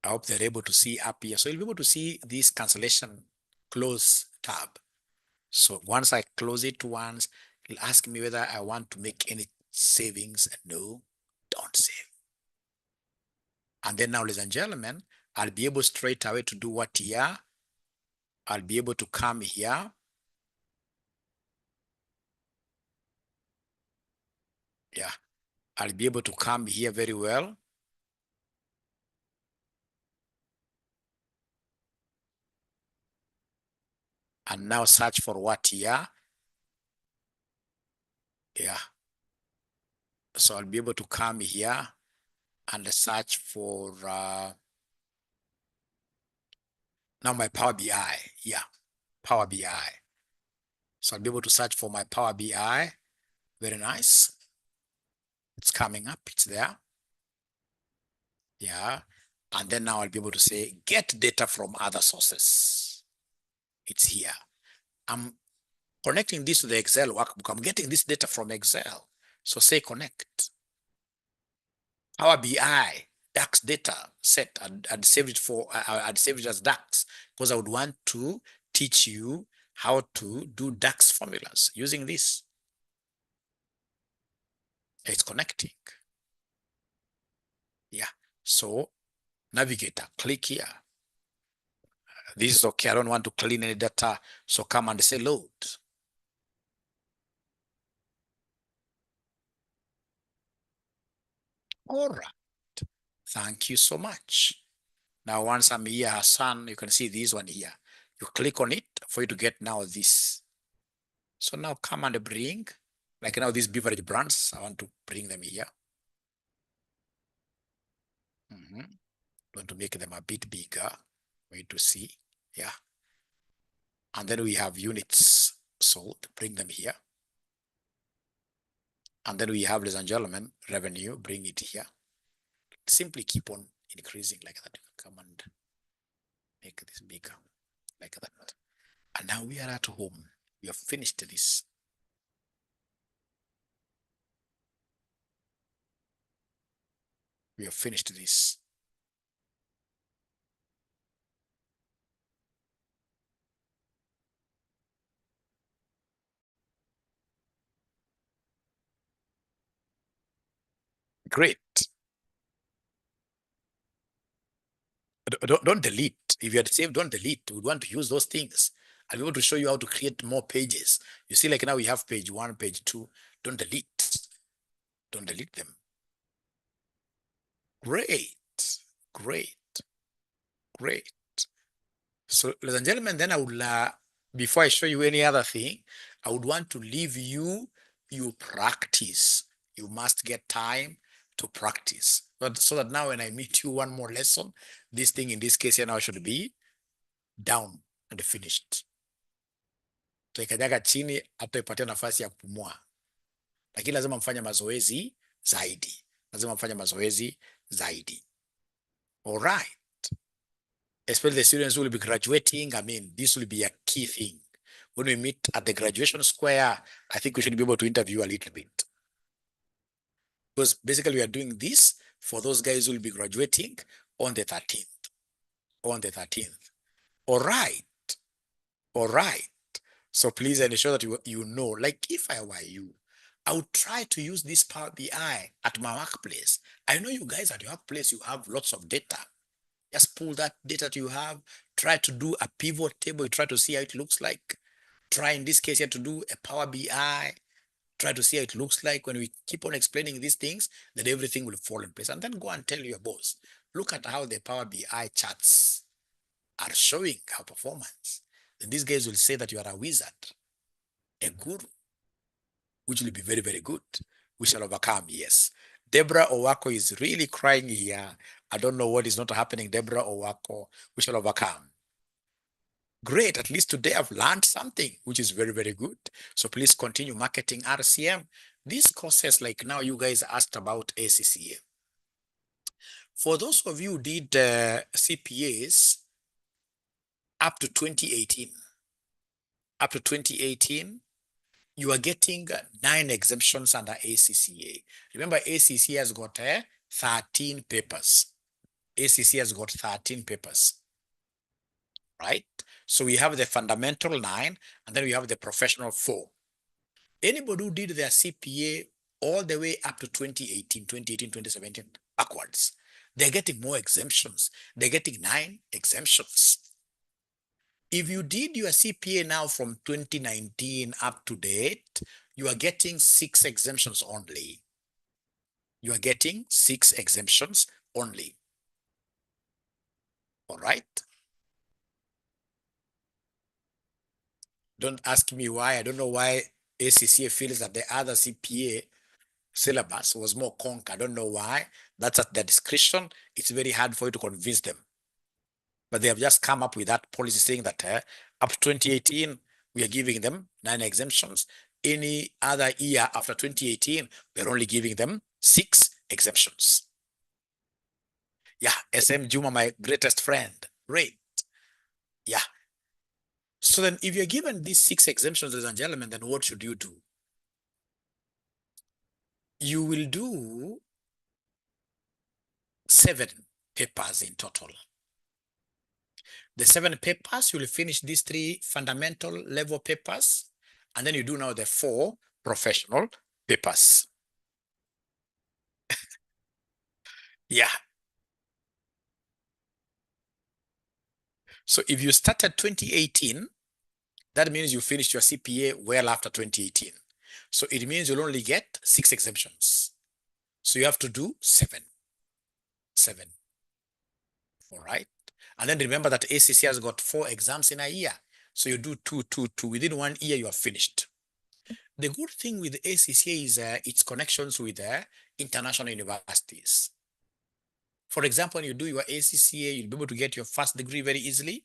I hope they're able to see up here. So you'll be able to see this cancellation close tab. So once I close it once, it'll ask me whether I want to make any savings. No, don't save. And then now, ladies and gentlemen, I'll be able straight away to do what here? I'll be able to come here. Yeah, I'll be able to come here very well. And now search for what here? Yeah. So I'll be able to come here and search for now my Power BI. Yeah, Power BI. So I'll be able to search for my Power BI. Very nice. It's coming up. It's there. Yeah. And then now I'll be able to say, get data from other sources. It's here. connecting this to the Excel workbook. I'm getting this data from Excel. So say connect. Power BI, DAX data set. I'd save it for, I'd save it as DAX because I would want to teach you how to do DAX formulas using this. It's connecting. Yeah. So navigator, click here. This is okay. I don't want to clean any data. So come and say load. All right. Thank you so much. Now, once I'm here, Hassan, you can see this one here. You click on it for you to get now this. So now come and bring, like now these beverage brands, I want to bring them here. Want to make them a bit bigger for you to see. Yeah. And then we have units sold, bring them here. And then we have, ladies and gentlemen, revenue, bring it here. Simply keep on increasing like that. Come and make this bigger like that. And now we are at home. We have finished this. We have finished this. Great. Don't delete. If you had saved, don't delete. We want to use those things. I'll be able to show you how to create more pages. You see, like now we have page 1, page 2. Don't delete. Don't delete them. Great. Great. Great. So, ladies and gentlemen, then I would, before I show you any other thing, I would want to leave you practice. You must get time to practice. But so that now when I meet you one more lesson, this thing in this case here now should be down and finished. Tuikanyaga chini hata ipatie nafasi ya kupumua. Lakini lazima mfanye mazoezi zaidi. Lazima mfanye mazoezi zaidi. All right. Especially the students who will be graduating. I mean, this will be a key thing. When we meet at the graduation square, I think we should be able to interview a little bit. Because basically we are doing this for those guys who will be graduating on the 13th. On the 13th. All right. All right. So please ensure that you know, like if I were you, I would try to use this Power BI at my workplace. I know you guys at your workplace, you have lots of data. Just pull that data that you have, try to do a pivot table, try to see how it looks like. Try in this case here to do a Power BI, try to see how it looks like. When we keep on explaining these things, then everything will fall in place. And then go and tell your boss, look at how the Power BI charts are showing our performance. Then these guys will say that you are a wizard, a guru, which will be very, very good. We shall overcome, yes. Deborah Owako is really crying here. I don't know what is not happening, Deborah Owako. We shall overcome. Great, at least today I've learned something, which is very, very good. So please continue marketing RCM. These courses, like now you guys asked about ACCA. For those of you who did CPAs up to 2018, you are getting 9 exemptions under ACCA. Remember, ACCA has got 13 papers. ACCA has got 13 papers, right? So we have the fundamental 9, and then we have the professional 4. Anybody who did their CPA all the way up to 2018, 2017, backwards, they're getting more exemptions. They're getting 9 exemptions. If you did your CPA now from 2019 up to date, you are getting 6 exemptions only. You are getting 6 exemptions only. All right. Don't ask me why. I don't know why ACCA feels that the other CPA syllabus was more conk. I don't know why. That's at their discretion. It's very hard for you to convince them. But they have just come up with that policy saying that up to 2018, we are giving them 9 exemptions. Any other year after 2018, we're only giving them 6 exemptions. Yeah, SM Juma, my greatest friend. Great. Yeah. So then if you're given these 6 exemptions, ladies and gentlemen, then what should you do? You will do 7 papers in total. The 7 papers, you will finish these 3 fundamental level papers, and then you do now the 4 professional papers. Yeah. So if you started 2018, that means you finished your CPA well after 2018. So it means you'll only get 6 exemptions. So you have to do 7. All right. And then remember that ACC has got 4 exams in a year. So you do 2, 2, 2. Within 1 year, you are finished. The good thing with ACCA is its connections with international universities. For example, when you do your ACCA, you'll be able to get your first degree very easily.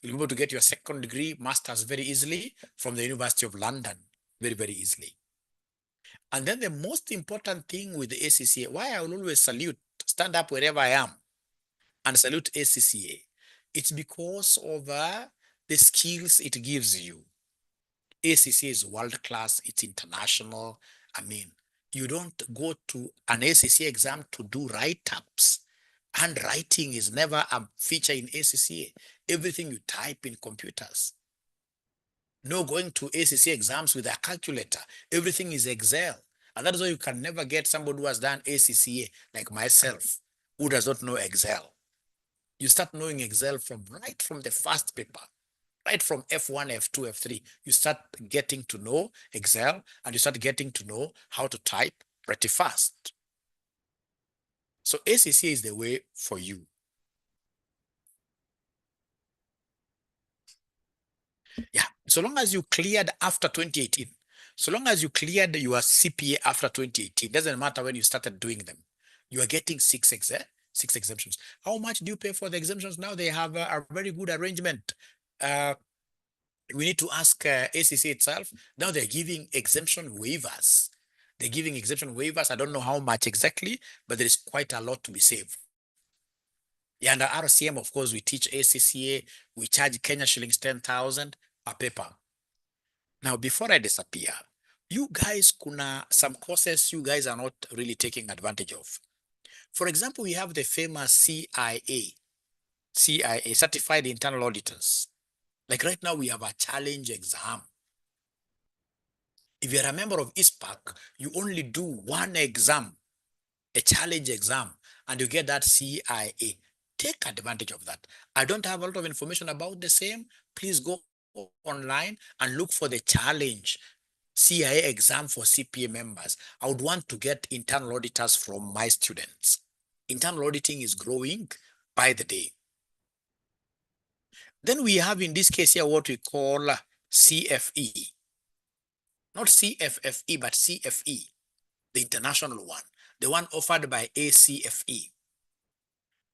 You'll be able to get your second degree, master's very easily from the University of London, very, very easily. And then the most important thing with the ACCA, why I will always salute, stand up wherever I am and salute ACCA, it's because of the skills it gives you. ACCA is world class, it's international. I mean, you don't go to an ACCA exam to do write-ups. Handwriting is never a feature in ACCA. Everything you type in computers. No going to ACCA exams with a calculator. Everything is Excel. And that is why you can never get somebody who has done ACCA like myself, who does not know Excel. You start knowing Excel right from the first paper. Right from F1, F2, F3, you start getting to know Excel and you start getting to know how to type pretty fast. So ACCA is the way for you. Yeah, so long as you cleared after 2018, so long as you cleared your CPA after 2018, doesn't matter when you started doing them, you are getting 6 exemptions. How much do you pay for the exemptions now? They have a very good arrangement. We need to ask ACC itself. Now they're giving exemption waivers. They're giving exemption waivers. I don't know how much exactly, but there is quite a lot to be saved. Yeah, under RCM, of course, we teach ACCA. We charge Kenya shillings 10,000 per paper. Now, before I disappear, you guys, kuna some courses you guys are not really taking advantage of. For example, we have the famous CIA, Certified Internal Auditors. Like right now, we have a challenge exam. If you're a member of ISPAC, you only do 1 exam, a challenge exam, and you get that CIA. Take advantage of that. I don't have a lot of information about the same. Please go online and look for the challenge CIA exam for CPA members. I would want to get internal auditors from my students. Internal auditing is growing by the day. Then we have in this case here what we call CFE. Not CFFE, but CFE, the international one, the one offered by ACFE.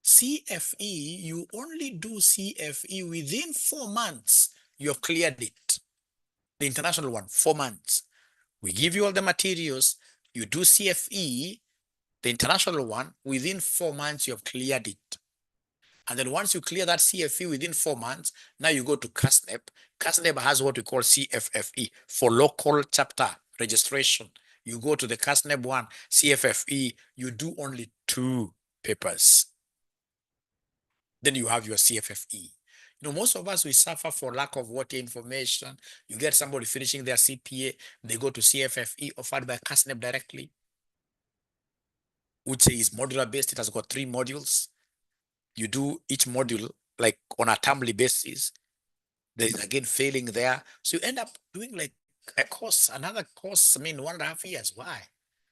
CFE, you only do CFE within 4 months, you have cleared it. The international one, 4 months. We give you all the materials, you do CFE, the international one, within 4 months, you have cleared it. And then once you clear that CFE within 4 months, now you go to CASNEP. CASNEP has what we call CFFE for local chapter registration. You go to the CASNEP one, CFFE, you do only 2 papers. Then you have your CFFE. You know, most of us, we suffer for lack of what information. You get somebody finishing their CPA, they go to CFFE offered by CASNEP directly, which is modular based. It has got 3 modules. You do each module like on a termly basis. There is again failing there. So you end up doing like a course, another course, I mean, 1.5 years. Why?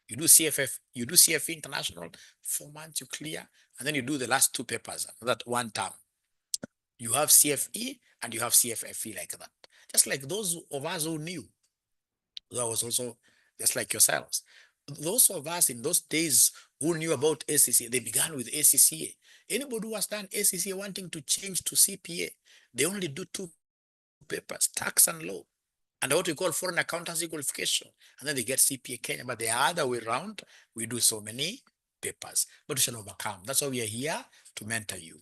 You do CFF, you do CFE International, 4 months you clear, and then you do the last 2 papers, that 1 term. You have CFE and you have CFFE like that. Just like those of us who knew. That was also just like yourselves. Those of us in those days who knew about ACCA, they began with ACCA. Anybody who has done ACCA wanting to change to CPA, they only do 2 papers, tax and law, and what we call foreign accountancy qualification. And then they get CPA Kenya, but the other way around, we do so many papers, but we shall overcome. That's why we are here to mentor you.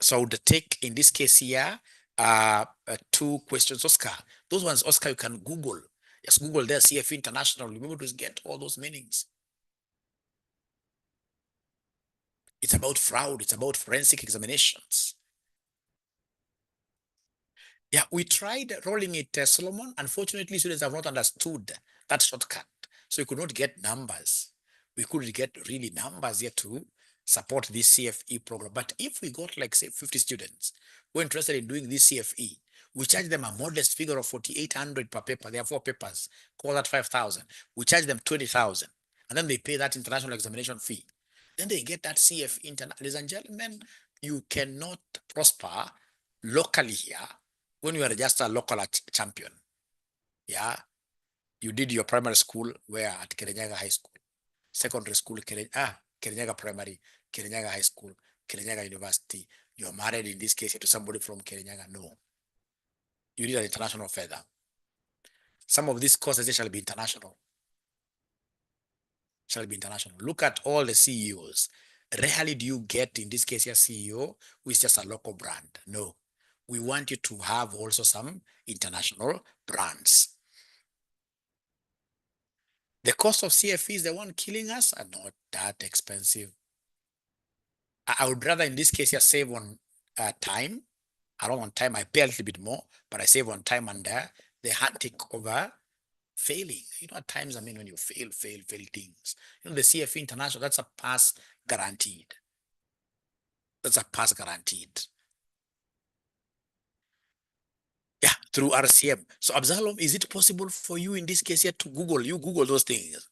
So I would take, in this case here, 2 questions, Oscar. Those ones, Oscar, you can Google. Just Google there, CFE International. You'll be able to get all those meanings. It's about fraud. It's about forensic examinations. Yeah, we tried rolling it, Solomon. Unfortunately, students have not understood that shortcut. So we could not get numbers. We couldn't get really numbers yet to support this CFE program. But if we got like, say, 50 students who are interested in doing this CFE, we charge them a modest figure of 4,800 per paper. There are 4 papers, call that 5,000. We charge them 20,000. And then they pay that international examination fee. Then they get that CFE. Ladies and gentlemen, you cannot prosper locally here when you are just a local champion. Yeah, you did your primary school where at 𝐤𝐿𝐵𝐵𝐵 High School, secondary school 𝐤𝐿𝐵𝐵𝐵 Primary, 𝐤𝐿𝐵𝐵 High School, 𝐤𝐿𝐵𝐵 University. You're married in this case to somebody from 𝐤𝐿𝐵𝐵. No, you need an international feather. Some of these courses shall be international. Shall be international. Look at all the CEOs. Rarely do you get, in this case, your CEO who is just a local brand. No, we want you to have also some international brands. The cost of CFE is the one killing us and not that expensive. I would rather, in this case, save on time. Along on time, I pay a little bit more, but I save on time and the hard take over failing. You know, at times, I mean, when you fail things, you know, the CFE International, that's a pass guaranteed. That's a pass guaranteed. Yeah, through RCM. So, Absalom, is it possible for you in this case here to Google? You Google those things.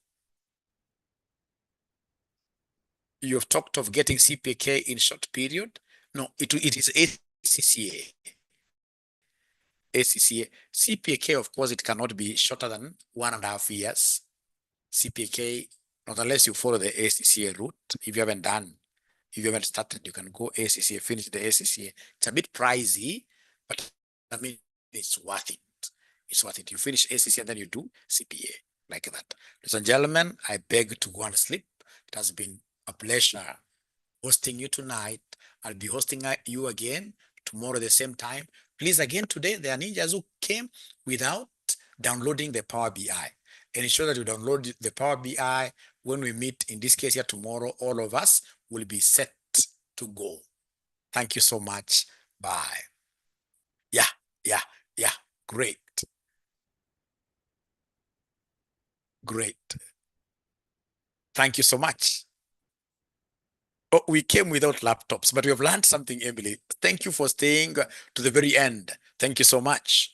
You have talked of getting CPK in short period. No, it is ACCA. ACCA. CPK, of course, it cannot be shorter than 1.5 years. CPK, not unless you follow the ACCA route. If you haven't started, you can go ACCA, finish the ACCA. It's a bit pricey, but I mean, it's worth it. It's worth it. You finish ACCA and then you do CPA like that. Ladies and gentlemen, I beg to go and sleep. It has been a pleasure hosting you tonight. I'll be hosting you again tomorrow at the same time. Please, again, today, there are ninjas who came without downloading the Power BI. And ensure that you download the Power BI. When we meet, in this case here tomorrow, all of us will be set to go. Thank you so much. Bye. Yeah. Great. Thank you so much. Oh, we came without laptops, but we have learned something, Emily. Thank you for staying to the very end. Thank you so much.